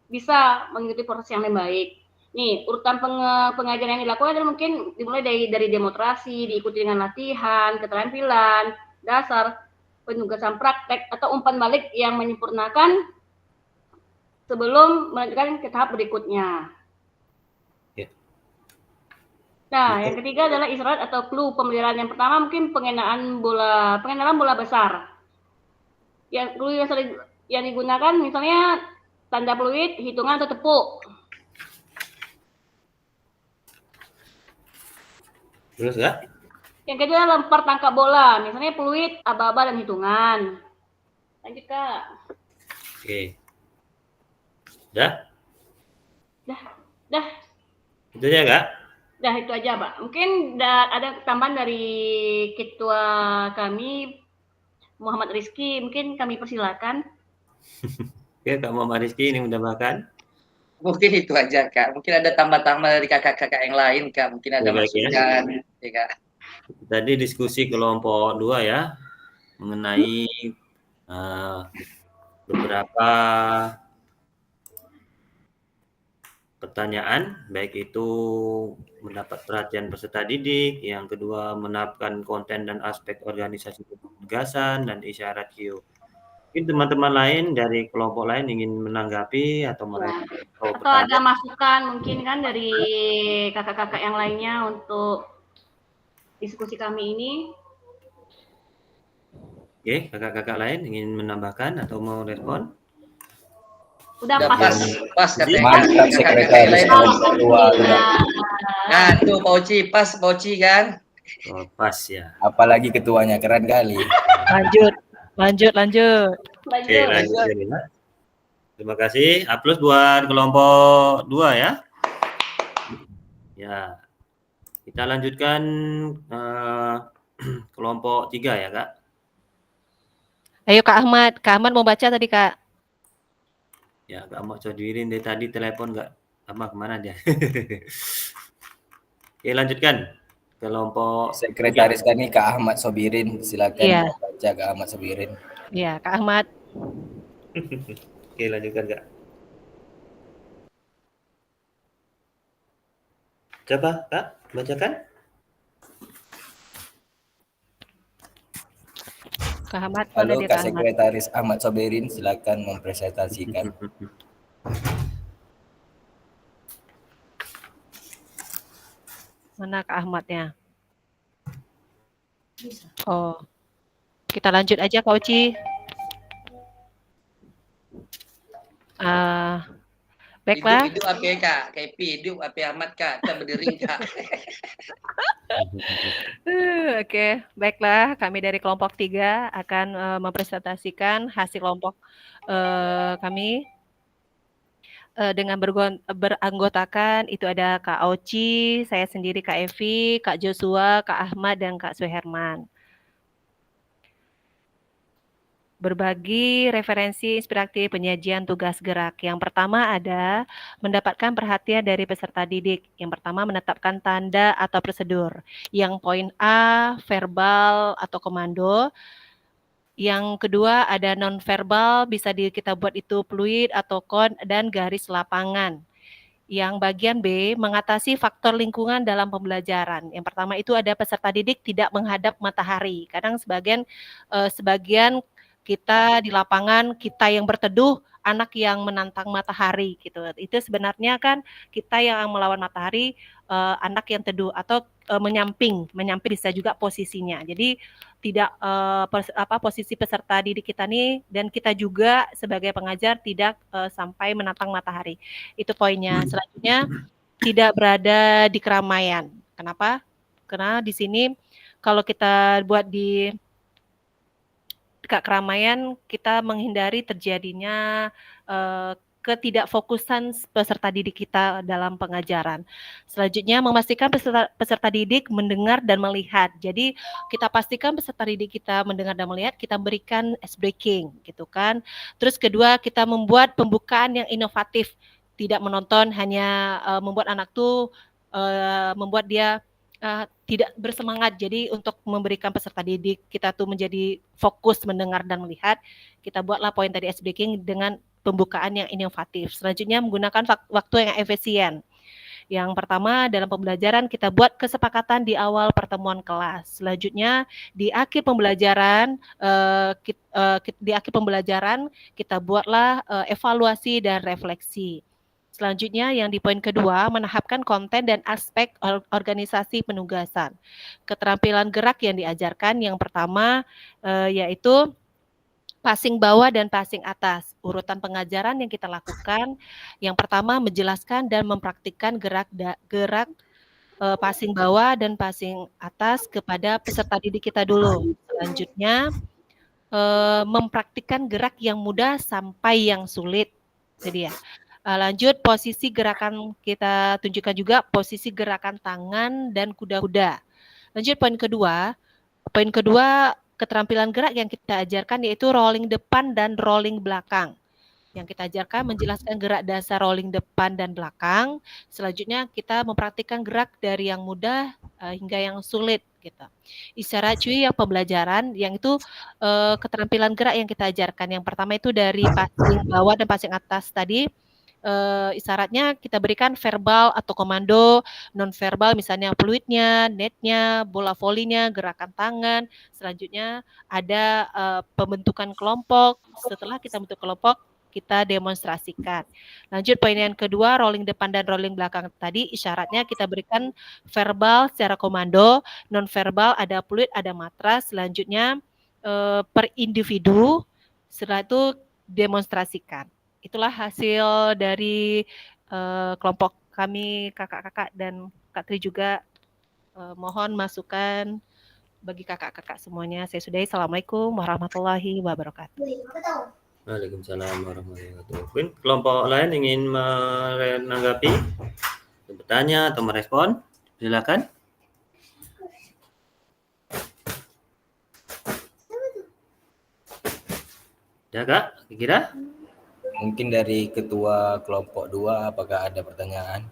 bisa mengikuti proses yang lebih baik. Nih, urutan pengajaran yang dilakukan adalah mungkin dimulai dari demonstrasi, diikuti dengan latihan, keterampilan, dasar, penugasan praktek, atau umpan balik yang menyempurnakan sebelum melanjutkan ke tahap berikutnya. Nah, yang ketiga adalah isyarat atau clue pembelajaran. Yang pertama mungkin pengenalan bola besar. Yang clue yang digunakan misalnya tanda peluit, hitungan atau tepuk. Terus Kak? Yang kedua lempar tangkap bola, misalnya peluit, aba-aba dan hitungan. Lanjut Kak. Oke. Dah? Dah. Itu aja Kak? Dah itu aja Pak. Mungkin ada tambahan dari ketua kami Muhammad Rizky, mungkin kami persilakan. Oke, Kak Muhammad Rizky ini menambahkan. Mungkin itu aja Kak. Mungkin ada tambah-tambah dari kakak-kakak yang lain Kak. Mungkin ada masukan. Ya, Kak. Tadi diskusi kelompok 2 ya mengenai beberapa pertanyaan, baik itu mendapat perhatian peserta didik, yang kedua menetapkan konten dan aspek organisasi penugasan dan isyarat Q. Mungkin teman-teman lain dari kelompok lain ingin menanggapi atau atau ada masukan mungkin kan dari kakak-kakak yang lainnya untuk diskusi kami ini. Oke, kakak-kakak lain ingin menambahkan atau mau respon? Udah pas katanya. Mantap sekretaris ketua. Nah, tuh Pak Oci, pas Pak Oci kan? Oh, pas ya. Apalagi ketuanya keren kali. Lanjut. Oke, lanjut. Terima kasih. A+ buat kelompok 2 ya. Ya. Kita lanjutkan kelompok 3 ya, Kak. Ayo Kak Ahmad. Kak Ahmad mau baca tadi Kak. Ya, Kak Ahmad Sodirin dari tadi telepon nggak apa kemana dia? Oke, lanjutkan. Kelompok Sekretaris kami Kak Ahmad Sobirin, silakan Iya. baca Kak Ahmad Sobirin. Iya, Kak Ahmad. Oke, lanjutkan Kak. Coba Kak, bacakan. Kak Ahmad, mana Halo dia Kak Kak Ahmad? Sekretaris Ahmad Sobirin, silakan mempresentasikan. Mana Kak Ahmadnya? Oh, kita lanjut aja Kak Uci. Baiklah. Hidup apa Kak? Kepi hidup apa Ahmad Kak? Kita berdering Kak. Oke, baiklah. Kami dari kelompok 3 akan mempresentasikan hasil kelompok kami dengan beranggotakan itu ada Kak Oci, saya sendiri Kak Evi, Kak Joshua, Kak Ahmad, dan Kak Suherman. Berbagi referensi inspiratif penyajian tugas gerak. Yang pertama ada mendapatkan perhatian dari peserta didik. Yang pertama menetapkan tanda atau prosedur. Yang poin A, verbal atau komando. Yang kedua ada non-verbal, bisa kita buat itu fluid atau kon dan garis lapangan. Yang bagian B, mengatasi faktor lingkungan dalam pembelajaran. Yang pertama itu ada peserta didik tidak menghadap matahari. Kadang sebagian kita di lapangan, kita yang berteduh, anak yang menantang matahari gitu. Itu sebenarnya kan kita yang melawan matahari, anak yang teduh atau menyamping bisa juga posisinya. Jadi tidak posisi peserta didik kita nih dan kita juga sebagai pengajar tidak sampai menantang matahari. Itu poinnya. Selanjutnya tidak berada di keramaian. Kenapa? Karena di sini kalau kita buat di keramaian, kita menghindari terjadinya ketidakfokusan peserta didik kita dalam pengajaran. Selanjutnya memastikan peserta didik mendengar dan melihat. Jadi kita pastikan peserta didik kita mendengar dan melihat, kita berikan ice breaking gitu kan. Terus kedua, kita membuat pembukaan yang inovatif. Tidak menonton hanya membuat anak tuh membuat dia tidak bersemangat. Jadi untuk memberikan peserta didik kita tuh menjadi fokus mendengar dan melihat, kita buatlah poin tadi ice breaking dengan pembukaan yang inovatif. Selanjutnya menggunakan waktu yang efisien. Yang pertama dalam pembelajaran kita buat kesepakatan di awal pertemuan kelas. Selanjutnya di akhir pembelajaran kita buatlah evaluasi dan refleksi. Selanjutnya yang di poin kedua, menahapkan konten dan aspek organisasi penugasan. Keterampilan gerak yang diajarkan yang pertama yaitu passing bawah dan passing atas. Urutan pengajaran yang kita lakukan, yang pertama menjelaskan dan mempraktikkan gerak passing bawah dan passing atas kepada peserta didik kita dulu. Selanjutnya mempraktikkan gerak yang mudah sampai yang sulit. Jadi ya. Lanjut posisi gerakan kita tunjukkan juga posisi gerakan tangan dan kuda-kuda. Lanjut poin kedua keterampilan gerak yang kita ajarkan yaitu rolling depan dan rolling belakang. Yang kita ajarkan menjelaskan gerak dasar rolling depan dan belakang. Selanjutnya kita mempraktikkan gerak dari yang mudah hingga yang sulit gitu. Isyarat cuy yang pembelajaran yang itu keterampilan gerak yang kita ajarkan. Yang pertama itu dari passing bawah dan passing atas tadi. Isyaratnya kita berikan verbal atau komando, non verbal misalnya fluidnya, netnya, bola volinya, gerakan tangan. Selanjutnya ada pembentukan kelompok. Setelah kita bentuk kelompok, kita demonstrasikan. Lanjut poin yang kedua, rolling depan dan rolling belakang tadi isyaratnya kita berikan verbal secara komando, non verbal ada fluid, ada matras. Selanjutnya per individu. Setelah itu demonstrasikan. Itulah hasil dari kelompok kami kakak-kakak dan Kak Tri juga. Mohon masukan bagi kakak-kakak semuanya. Saya sudahi. Assalamualaikum warahmatullahi wabarakatuh. Waalaikumsalam warahmatullahi wabarakatuh. Mungkin kelompok lain ingin menanggapi, bertanya atau merespon, silakan. Ya Kak, kira? Mungkin dari ketua kelompok 2, apakah ada pertanyaan?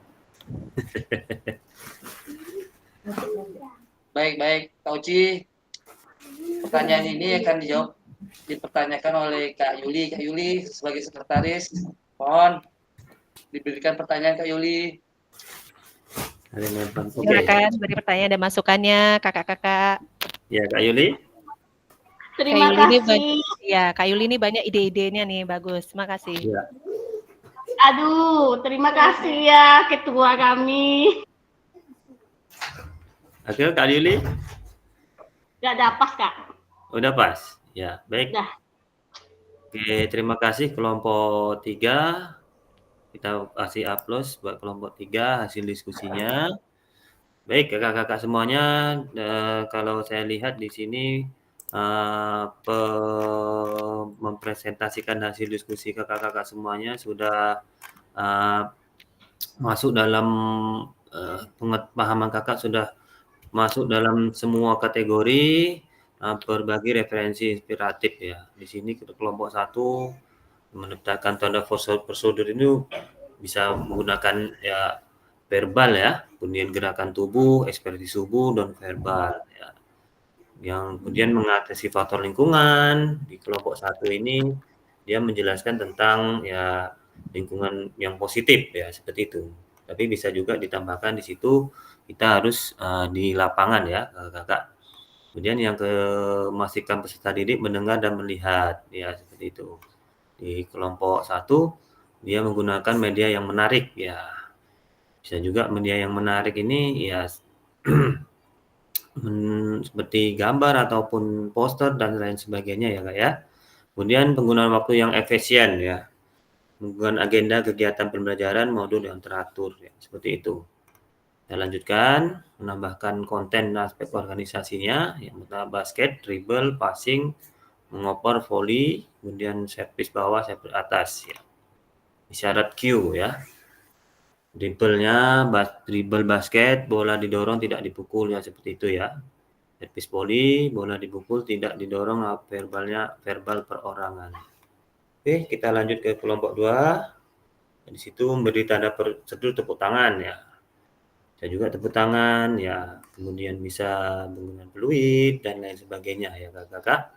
Baik, Kak Uci. Pertanyaan ini akan dipertanyakan oleh Kak Yuli. Kak Yuli sebagai sekretaris, mohon diberikan pertanyaan Kak Yuli. Silakan beri pertanyaan dan masukannya kakak-kakak. Ya Kak Yuli. Terima kasih. Kak Yuli ini banyak ide-idenya nih, bagus. Makasih. Ya. Aduh, terima kasih ya ketua kami. Akhirnya Kak Yuli? Gak ada pas, Kak. Udah pas? Ya, baik. Udah. Oke, terima kasih kelompok 3. Kita kasih aplaus buat kelompok 3 hasil diskusinya. Baik, kakak-kakak semuanya, kalau saya lihat di sini mempresentasikan hasil diskusi kakak-kakak semuanya sudah masuk dalam pemahaman kakak, sudah masuk dalam semua kategori berbagai referensi inspiratif ya. Di sini kelompok 1 menetapkan tanda prosedur ini bisa menggunakan ya verbal ya, kemudian gerakan tubuh, ekspresi tubuh dan verbal ya. Yang kemudian mengatasi faktor lingkungan di kelompok 1 ini dia menjelaskan tentang ya lingkungan yang positif ya, seperti itu. Tapi bisa juga ditambahkan di situ kita harus di lapangan ya, kakak. Kemudian yang memastikan peserta didik mendengar dan melihat ya, seperti itu. Di kelompok 1 dia menggunakan media yang menarik ya. Bisa juga media yang menarik ini ya seperti gambar ataupun poster dan lain sebagainya ya Kak ya. Kemudian penggunaan waktu yang efisien ya. Penggunaan agenda kegiatan pembelajaran modul yang teratur ya, seperti itu. Saya lanjutkan, menambahkan konten dan aspek organisasinya, yang pertama basket, dribble, passing, mengoper, volley, kemudian service bawah, service atas ya. Isyarat Q ya. Dribble-nya, dribble basket, bola didorong tidak dipukul ya, seperti itu ya. Service volley, bola dipukul tidak didorong, verbal perorangan. Oke, kita lanjut ke kelompok 2. Di situ memberi tanda prosedur tepuk tangan ya. Bisa juga tepuk tangan ya, kemudian bisa menggunakan peluit dan lain sebagainya ya kakak-kakak.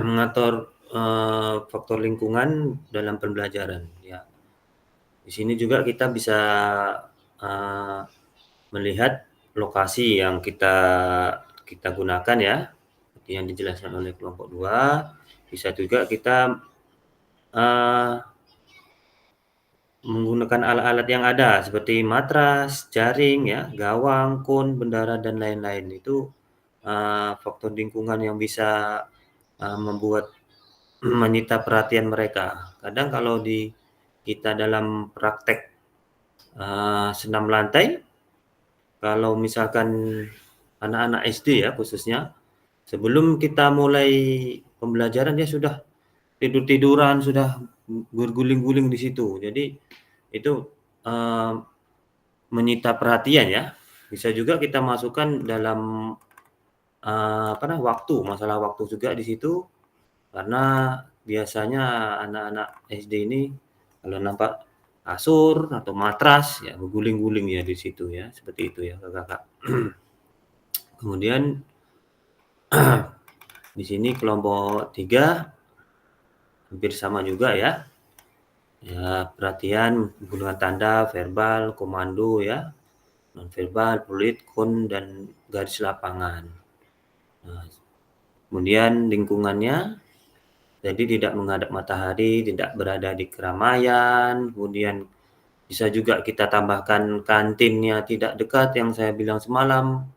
Mengatur faktor lingkungan dalam pembelajaran ya. Di sini juga kita bisa melihat lokasi yang kita gunakan ya, seperti yang dijelaskan oleh kelompok 2. Bisa juga kita menggunakan alat-alat yang ada seperti matras, jaring ya, gawang, kon, bendera dan lain-lain. Itu faktor lingkungan yang bisa membuat menyita perhatian mereka. Kadang kalau kita dalam praktek senam lantai, kalau misalkan anak-anak SD ya khususnya, sebelum kita mulai pembelajaran dia sudah tidur-tiduran, sudah berguling-guling di situ. Jadi itu menyita perhatian ya. Bisa juga kita masukkan dalam masalah waktu juga di situ, karena biasanya anak-anak SD ini kalau nampak kasur atau matras ya berguling-guling ya di situ ya, seperti itu ya kakak-kakak. Kemudian di sini kelompok 3 hampir sama juga ya. Ya, perhatian menggunakan tanda verbal, komando ya, non verbal, peluit, kon dan garis lapangan. Nah, kemudian lingkungannya jadi tidak menghadap matahari, tidak berada di keramaian, kemudian bisa juga kita tambahkan kantinnya tidak dekat yang saya bilang semalam.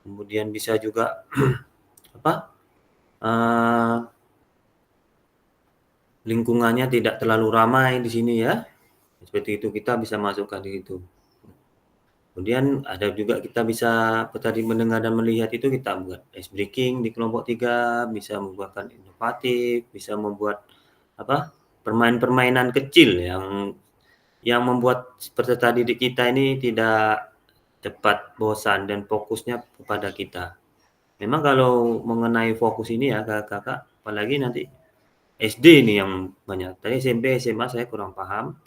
Kemudian bisa juga lingkungannya tidak terlalu ramai di sini ya. Seperti itu kita bisa masukkan di situ. Kemudian ada juga kita bisa tadi mendengar dan melihat itu kita buat ice breaking di kelompok 3, bisa membuatkan inovatif, bisa membuat permainan-permainan kecil yang membuat peserta didik kita ini tidak cepat bosan dan fokusnya kepada kita. Memang kalau mengenai fokus ini ya kakak-kakak, apalagi nanti SD nih yang banyak. Tadi SMP, SMA saya kurang paham.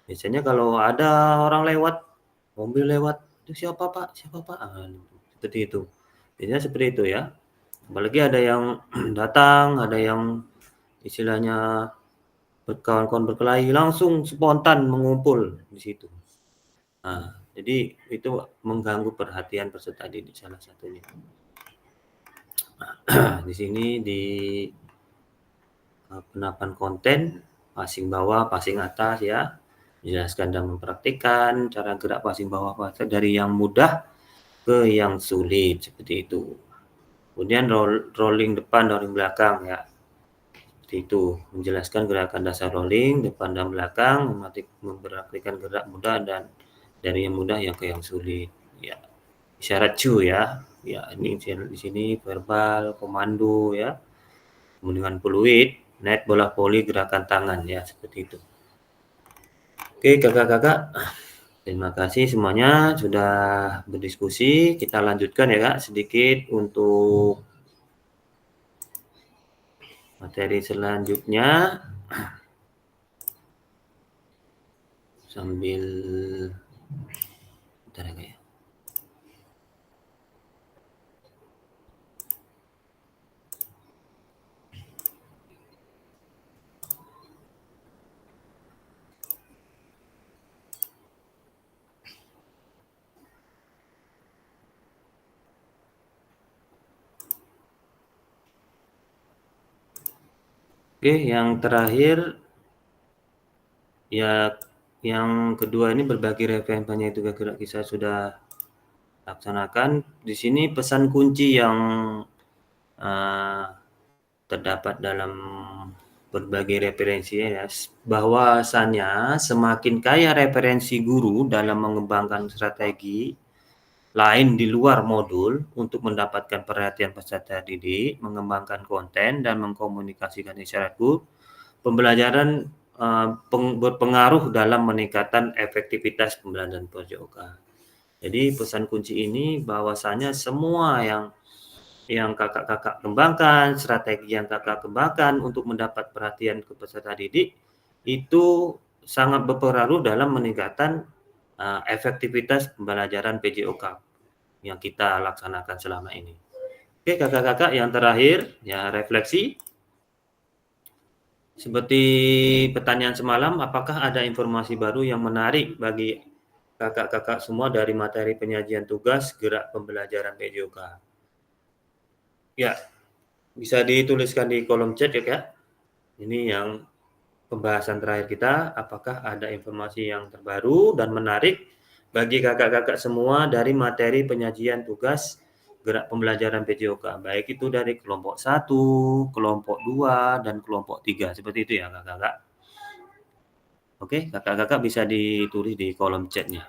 Biasanya kalau ada orang lewat, mobil lewat, "Itu siapa Pak? Siapa Pak?" Seperti itu. Biasanya seperti itu ya. Apalagi ada yang datang, ada yang istilahnya kawan-kawan berkelahi, langsung spontan mengumpul di situ. Nah, jadi itu mengganggu perhatian peserta didik salah satunya. Nah, di sini di penapan konten, passing bawah, passing atas ya. Menjelaskan dan mempraktikkan cara gerak passing bawah dari yang mudah ke yang sulit seperti itu. Kemudian rolling depan, rolling belakang ya. Seperti itu, menjelaskan gerakan dasar rolling depan dan belakang, mempraktikkan gerak mudah dan dari yang mudah yang ke yang sulit. Ya, isyarat cu ya. Ya, ini di sini verbal, komando ya. Kemudian fluid, net, bola voli, gerakan tangan ya, seperti itu. Oke, kakak-kakak, terima kasih semuanya sudah berdiskusi. Kita lanjutkan ya kak, sedikit untuk materi selanjutnya. Sambil bentar ya kak ya. Oke, yang terakhir ya, yang kedua ini berbagi referensinya itu gerak kisah sudah laksanakan. Di sini pesan kunci yang terdapat dalam berbagai referensi ya, bahwasannya semakin kaya referensi guru dalam mengembangkan strategi lain di luar modul untuk mendapatkan perhatian peserta didik, mengembangkan konten, dan mengkomunikasikan isyarat guru, pembelajaran berpengaruh dalam meningkatkan efektivitas pembelajaran PJOK. Jadi pesan kunci ini bahwasanya semua yang kakak-kakak kembangkan, strategi yang kakak kembangkan untuk mendapat perhatian ke peserta didik itu sangat berpengaruh dalam meningkatkan efektivitas pembelajaran PJOK yang kita laksanakan selama ini. Oke kakak-kakak, yang terakhir ya refleksi. Seperti pertanyaan semalam, apakah ada informasi baru yang menarik bagi kakak-kakak semua dari materi penyajian tugas gerak pembelajaran PJOK? Ya, bisa dituliskan di kolom chat ya kak. Ini yang pembahasan terakhir kita, apakah ada informasi yang terbaru dan menarik bagi kakak-kakak semua dari materi penyajian tugas gerak pembelajaran PJOK, baik itu dari kelompok 1, kelompok 2, dan kelompok 3, seperti itu ya kakak-kakak. Oke, kakak-kakak bisa ditulis di kolom chatnya.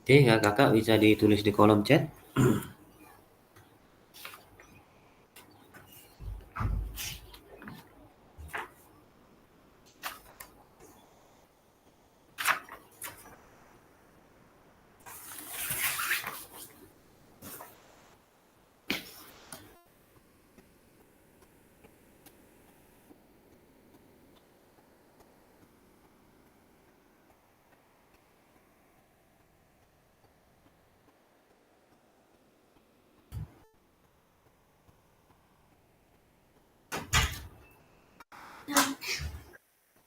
Oke, ya kakak bisa ditulis di kolom chat.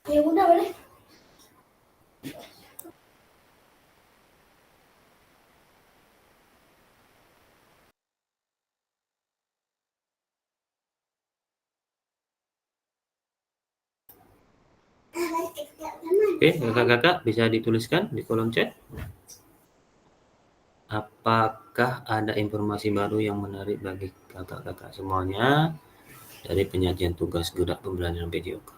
Ya udah boleh. Oke, kakak-kakak bisa dituliskan di kolom chat. Apakah ada informasi baru yang menarik bagi kakak-kakak semuanya dari penyajian tugas gerak pembelajaran PJOK?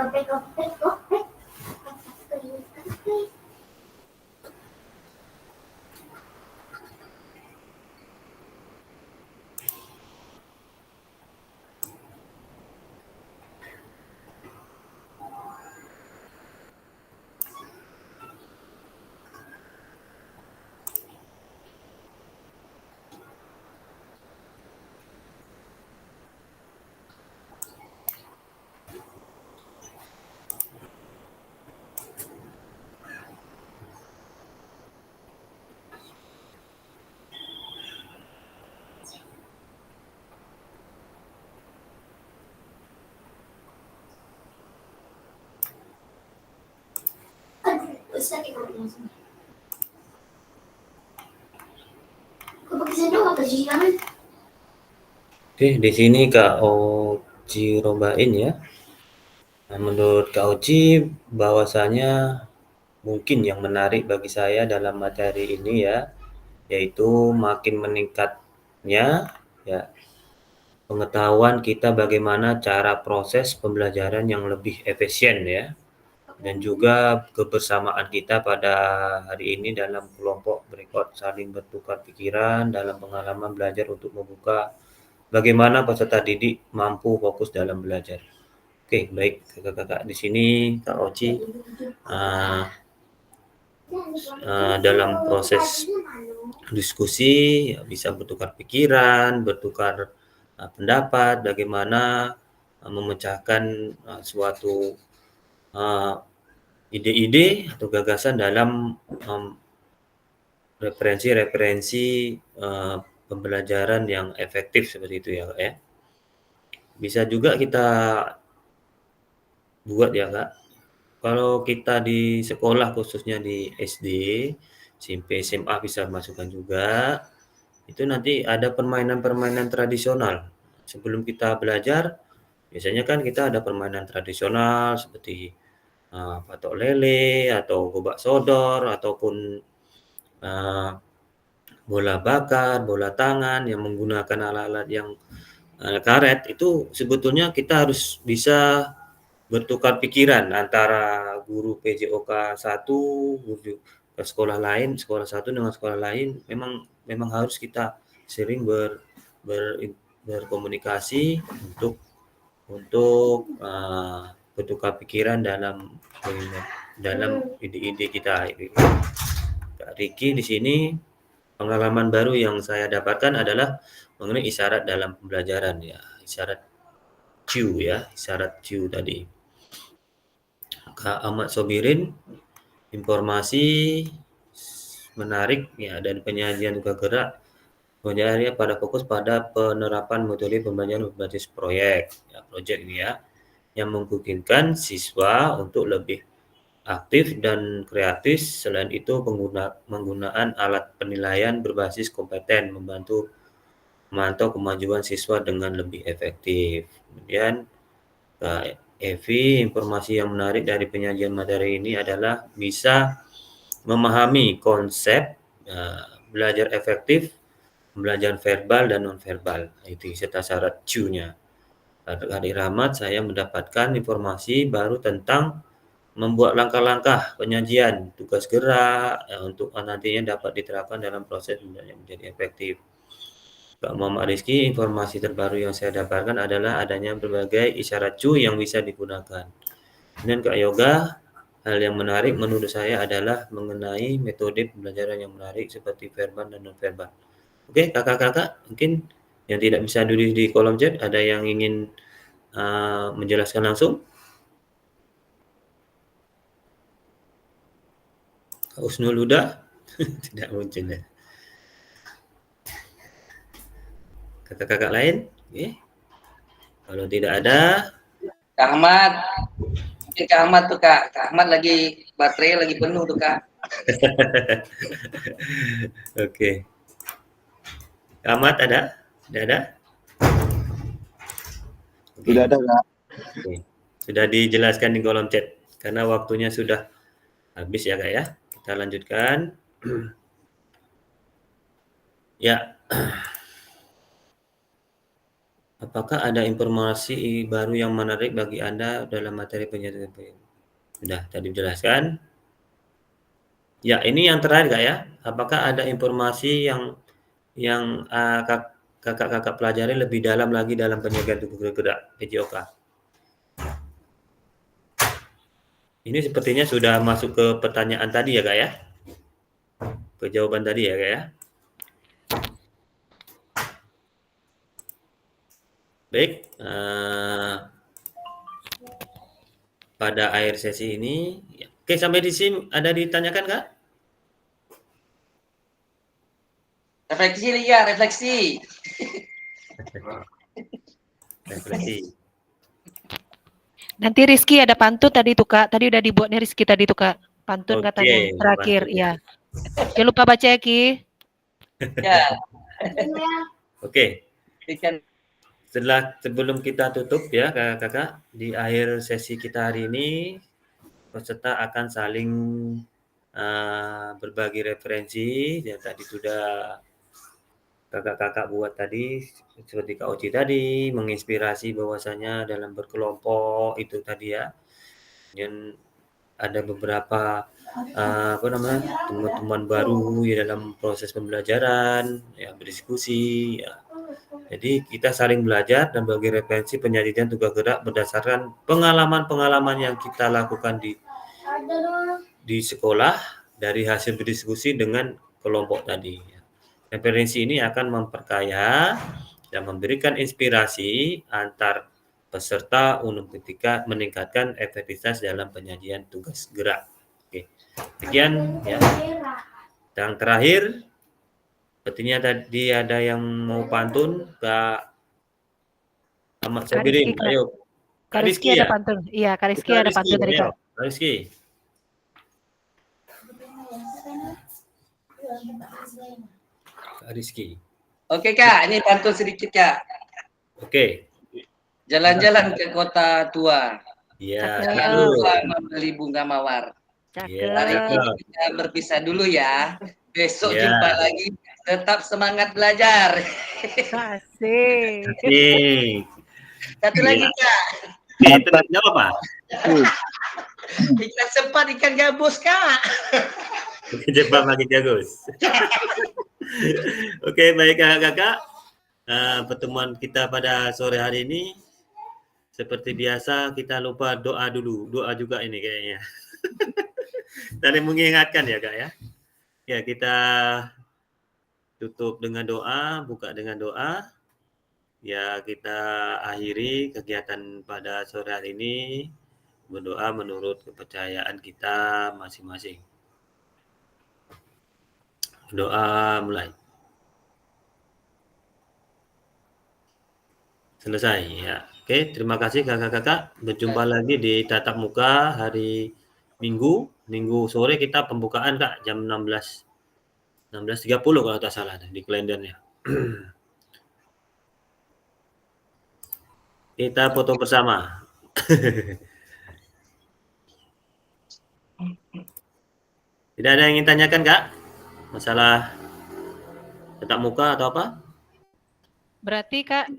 Kopi. Sakit kok langsung. Kok pakai sendok atau jiran? Oke, di sini Kak Oci robain ya. Nah, menurut Kak Oci, bahwasanya mungkin yang menarik bagi saya dalam materi ini ya, yaitu makin meningkatnya ya pengetahuan kita bagaimana cara proses pembelajaran yang lebih efisien ya. Dan juga kebersamaan kita pada hari ini dalam kelompok berikut saling bertukar pikiran dalam pengalaman belajar untuk membuka bagaimana peserta didik mampu fokus dalam belajar. Oke, baik kakak-kakak di sini Kak Oci dalam proses diskusi ya, bisa bertukar pikiran, bertukar pendapat, bagaimana memecahkan suatu ide-ide atau gagasan dalam referensi-referensi pembelajaran yang efektif seperti itu ya Kak ya. Bisa juga kita buat ya Kak, kalau kita di sekolah khususnya di SD, SMP, SMA bisa masukkan juga, itu nanti ada permainan-permainan tradisional. Sebelum kita belajar, biasanya kan kita ada permainan tradisional seperti patok lele atau gobak sodor ataupun bola bakar, bola tangan yang menggunakan alat-alat yang karet itu sebetulnya kita harus bisa bertukar pikiran antara guru PJOK 1, guru ke sekolah lain, sekolah satu dengan sekolah lain memang harus kita sering berkomunikasi untuk bertukar pikiran dalam ide-ide kita. Kak Riki di sini pengalaman baru yang saya dapatkan adalah mengenai isyarat dalam pembelajaran ya, isyarat cue ya, isyarat cue tadi. Kak Ahmad Sobirin, informasi menarik ya dan penyajian tugas gerak penyajiannya pada fokus pada penerapan metode pembelajaran berbasis proyek ya, project ini ya, yang memungkinkan siswa untuk lebih aktif dan kreatif. Selain itu, penggunaan alat penilaian berbasis kompeten membantu memantau kemajuan siswa dengan lebih efektif. Kemudian, Kak Evi, informasi yang menarik dari penyajian materi ini adalah bisa memahami konsep belajar efektif, pembelajaran verbal dan nonverbal, itu serta syarat Q-nya. Adik Rahmat, saya mendapatkan informasi baru tentang membuat langkah-langkah penyajian tugas gerak untuk nantinya dapat diterapkan dalam proses menjadi efektif. Kak Muhammad Rizky, informasi terbaru yang saya dapatkan adalah adanya berbagai isyarat Q yang bisa digunakan. Dan Kak Yoga, hal yang menarik menurut saya adalah mengenai metode pembelajaran yang menarik seperti verbal dan nonverbal. Oke, kakak-kakak, mungkin yang tidak bisa tulis di kolom chat, ada yang ingin menjelaskan langsung? Kak Usnul Huda? Tidak muncul ya. Kakak-kakak lain? Oke. Kalau tidak ada, Kak Ahmad. Kak Ahmad tuh Kak. Kak Ahmad lagi baterai lagi penuh tuh Kak. Oke. Kak Ahmad ada? Tidak ada? Tidak ada, Kak. Oke. Sudah dijelaskan di kolom chat karena waktunya sudah habis ya Kak ya. Kita lanjutkan. Ya. Apakah ada informasi baru yang menarik bagi Anda dalam materi penyajian? Sudah tadi dijelaskan. Ya, ini yang terakhir Kak ya. Apakah ada informasi yang kakak-kakak pelajari lebih dalam lagi dalam penyajian tugas gerak PJOK? Ini sepertinya sudah masuk ke pertanyaan tadi ya Kak ya. Ke jawaban tadi ya Kak ya. Baik, pada akhir sesi ini, oke sampai di sini ada ditanyakan Kak? Refleksi ya, refleksi. Refleksi. Nanti Rizky ada pantun tadi tuh Kak. Tadi udah dibuatnya Rizky tadi tuh Kak. Pantun katanya terakhir, pantun. ya. Jangan lupa baca ya Ki. Ya. Oke. Sebelum kita tutup ya kakak-kakak, di akhir sesi kita hari ini peserta akan saling berbagi referensi yang tadi sudah kakak-kakak buat tadi, seperti Kak Oci tadi, menginspirasi bahwasanya dalam berkelompok itu tadi ya, dan ada beberapa teman-teman baru ya dalam proses pembelajaran, ya berdiskusi, ya. Jadi kita saling belajar dan bagi referensi penyajian tugas gerak berdasarkan pengalaman-pengalaman yang kita lakukan di sekolah dari hasil berdiskusi dengan kelompok tadi. Referensi ini akan memperkaya dan memberikan inspirasi antar peserta untuk ketika meningkatkan efektivitas dalam penyajian tugas gerak. Oke, sekian ya. Yang terakhir, sepertinya tadi ada yang mau pantun, Kak Ahmad Sabirin. Ayo, Kak Rizky ada pantun. Iya, Kak Rizky ada pantun dari Kak. Kak Rizky. Kak Rizky. Oke Kak, ini pantun sedikit Kak. Oke. Jalan-jalan ke kota tua. Iya. Lalu membeli bunga mawar. Hari ini kita berpisah dulu ya. Besok jumpa lagi. Tetap semangat belajar. Asik. Satu lagi Kak. Oke, jawab Pak. Ikan sempat ikan gabus Kak. Jebak lagi jagus. Oke, baik kakak-kakak. Pertemuan kita pada sore hari ini seperti biasa kita lupa doa dulu. Doa juga ini kayaknya. Saling mengingatkan ya Kak ya. Ya, kita tutup dengan doa, buka dengan doa. Ya, kita akhiri kegiatan pada sore hari ini berdoa menurut kepercayaan kita masing-masing. Doa mulai. Selesai ya. Oke, terima kasih kakak-kakak. Berjumpa lagi di tatap muka hari Minggu sore kita pembukaan Kak jam 16.30 kalau tak salah di kalendernya. Kita foto bersama. Tidak ada yang ingin tanyakan Kak? Masalah tatap muka atau apa? Berarti Kak,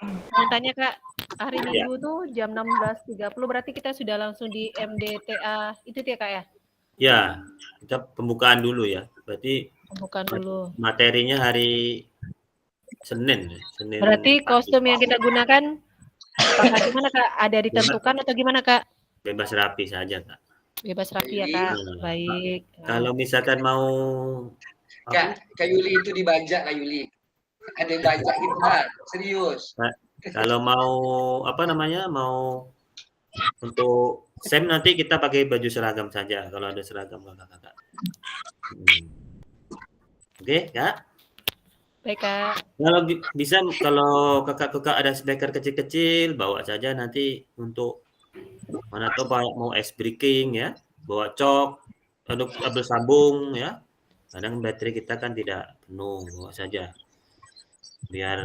mau tanya Kak, hari Minggu tuh jam 16.30 berarti kita sudah langsung di MDTA itu ya Kak ya? Ya, kita pembukaan dulu ya. Berarti Pembukaan dulu. materinya hari Senin. Berarti kostum yang kita gunakan apakah gimana Kak? Ada ditentukan atau gimana Kak? Bebas rapi saja Kak. Bebas rapi ya Kak. Nah, Baik. Kalau misalkan mau Kak Yuli itu dibajak Kak Yuli. Ada yang bajak gitu Kak, serius. kalau mau apa namanya, mau untuk SEM nanti kita pakai baju seragam saja kalau ada seragam kakak-kakak. Oke, Kak? Baik Kak. Kalau bisa, kalau kakak-kakak ada speaker kecil-kecil, bawa saja nanti untuk mana tahu mau ice breaking ya, bawa cok, untuk kabel sambung ya. Kadang baterai kita kan tidak penuh, bawa saja. Biar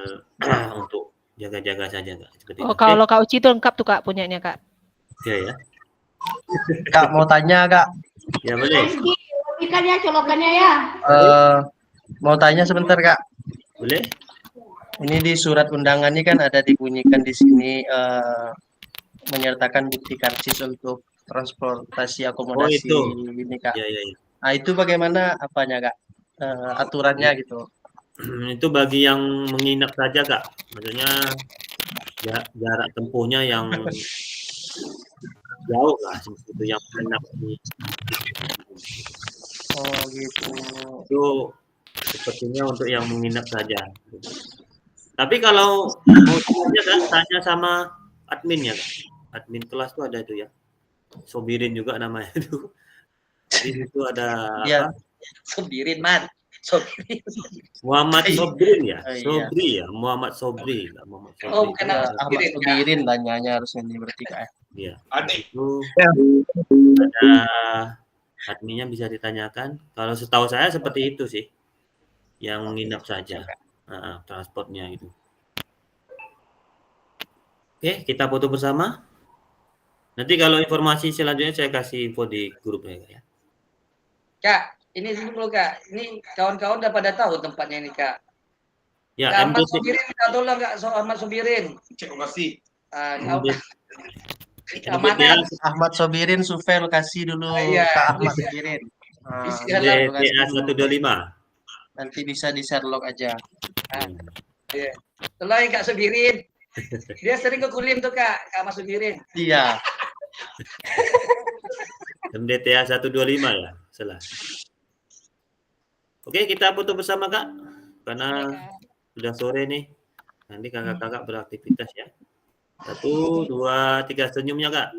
untuk jaga-jaga saja Kak. Seperti Oh, itu. kalau Kak Uci itu lengkap tuh Kak punyanya Kak. Ya ya. Kak mau tanya Kak. Ya boleh. Ikan ya, colokannya ya. Mau tanya sebentar Kak. Boleh. Ini di surat undangannya kan ada dibunyikan di sini menyertakan bukti karcis untuk transportasi akomodasi ini Kak. Ya, ya, ya. Nah itu bagaimana apanya Kak? Aturannya gitu. Itu bagi yang menginap saja Kak. Maksudnya jarak tempuhnya yang jauh lah, itu yang menginap di. Oh gitu. Itu sepertinya untuk yang menginap saja. Tapi kalau mau tanya sama adminnya Kak. Admin kelas tuh ada itu ya. Sobirin juga namanya itu. Di situ ada ya. apa? Sobirin man. Sobri. Muhammad Sobrin ya? Iya. Sobri ya? Muhammad Sobri. Muhammad Sobri. Oh, bukan Ahmad Sobirin tanyanya harusnya ini berarti Kak. Iya. Itu ada adminnya bisa ditanyakan. Kalau setahu saya seperti itu sih. Yang menginap saja. Transportnya itu. Oke, kita foto bersama. Nanti kalau informasi selanjutnya saya kasih info di grup ya. Kak, ini dulu Kak. Ini kawan-kawan udah pada tahu tempatnya ini Kak. Ya, Kak Ahmad Sobirin minta tolong Kak, Ahmad Sobirin. Cek lokasi. Ahmad Sobirin survei lokasi dulu Kak Ahmad Sobirin. DTA 125. Nanti bisa di Sherlock aja. Tolong Kak Sobirin. Dia sering ke Kulim tuh Kak Ahmad Sobirin. Iya. MDTA 125 ya, salah. Oke, kita foto bersama Kak. Karena sudah sore nih. Nanti kakak-kakak beraktivitas ya. 1, 2, 3 senyumnya Kak.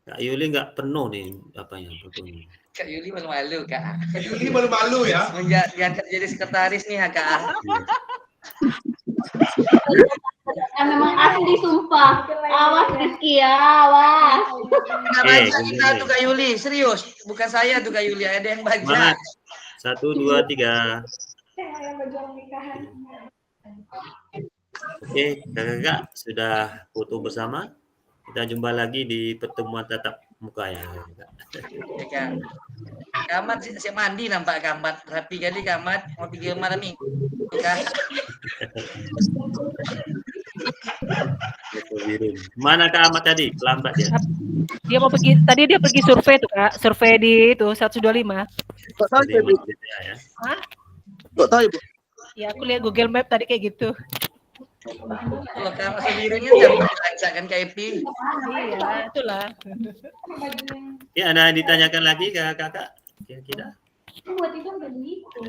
Kak Yuli nggak penuh nih apanya fotonya. Kak Yuli malu-malu Kak. Kak Yuli malu-malu ya. Diangkat jadi sekretaris nih ya Kak. Memang asli sumpah. Awas Rizky ya, awas. Baca kita tuh Kak Yuli, serius. Bukan saya tuh Kak Yuli, ada yang baca. 1, 2, 3. Oke, kakak-kakak sudah foto bersama. Kita jumpa lagi di pertemuan tatap muka ya. Kak. Kamat siap mandi nampak Kamat. Rapi kali Kamat mau 3 malam minggu. Mana Kak Ahmad tadi? Lambat ya. Dia mau pergi, tadi dia pergi survei tuh Kak, survei di itu 125. Kok tahu Ibu? Hah? Kok tahu Ibu? Ya aku lihat Google Map tadi kayak gitu. Kalau Kamat sendirinya jangan bacakan KIP. Iya, itulah. Ya, ada ditanyakan lagi ke kakak? Kira-kira? Buat itu udah gitu.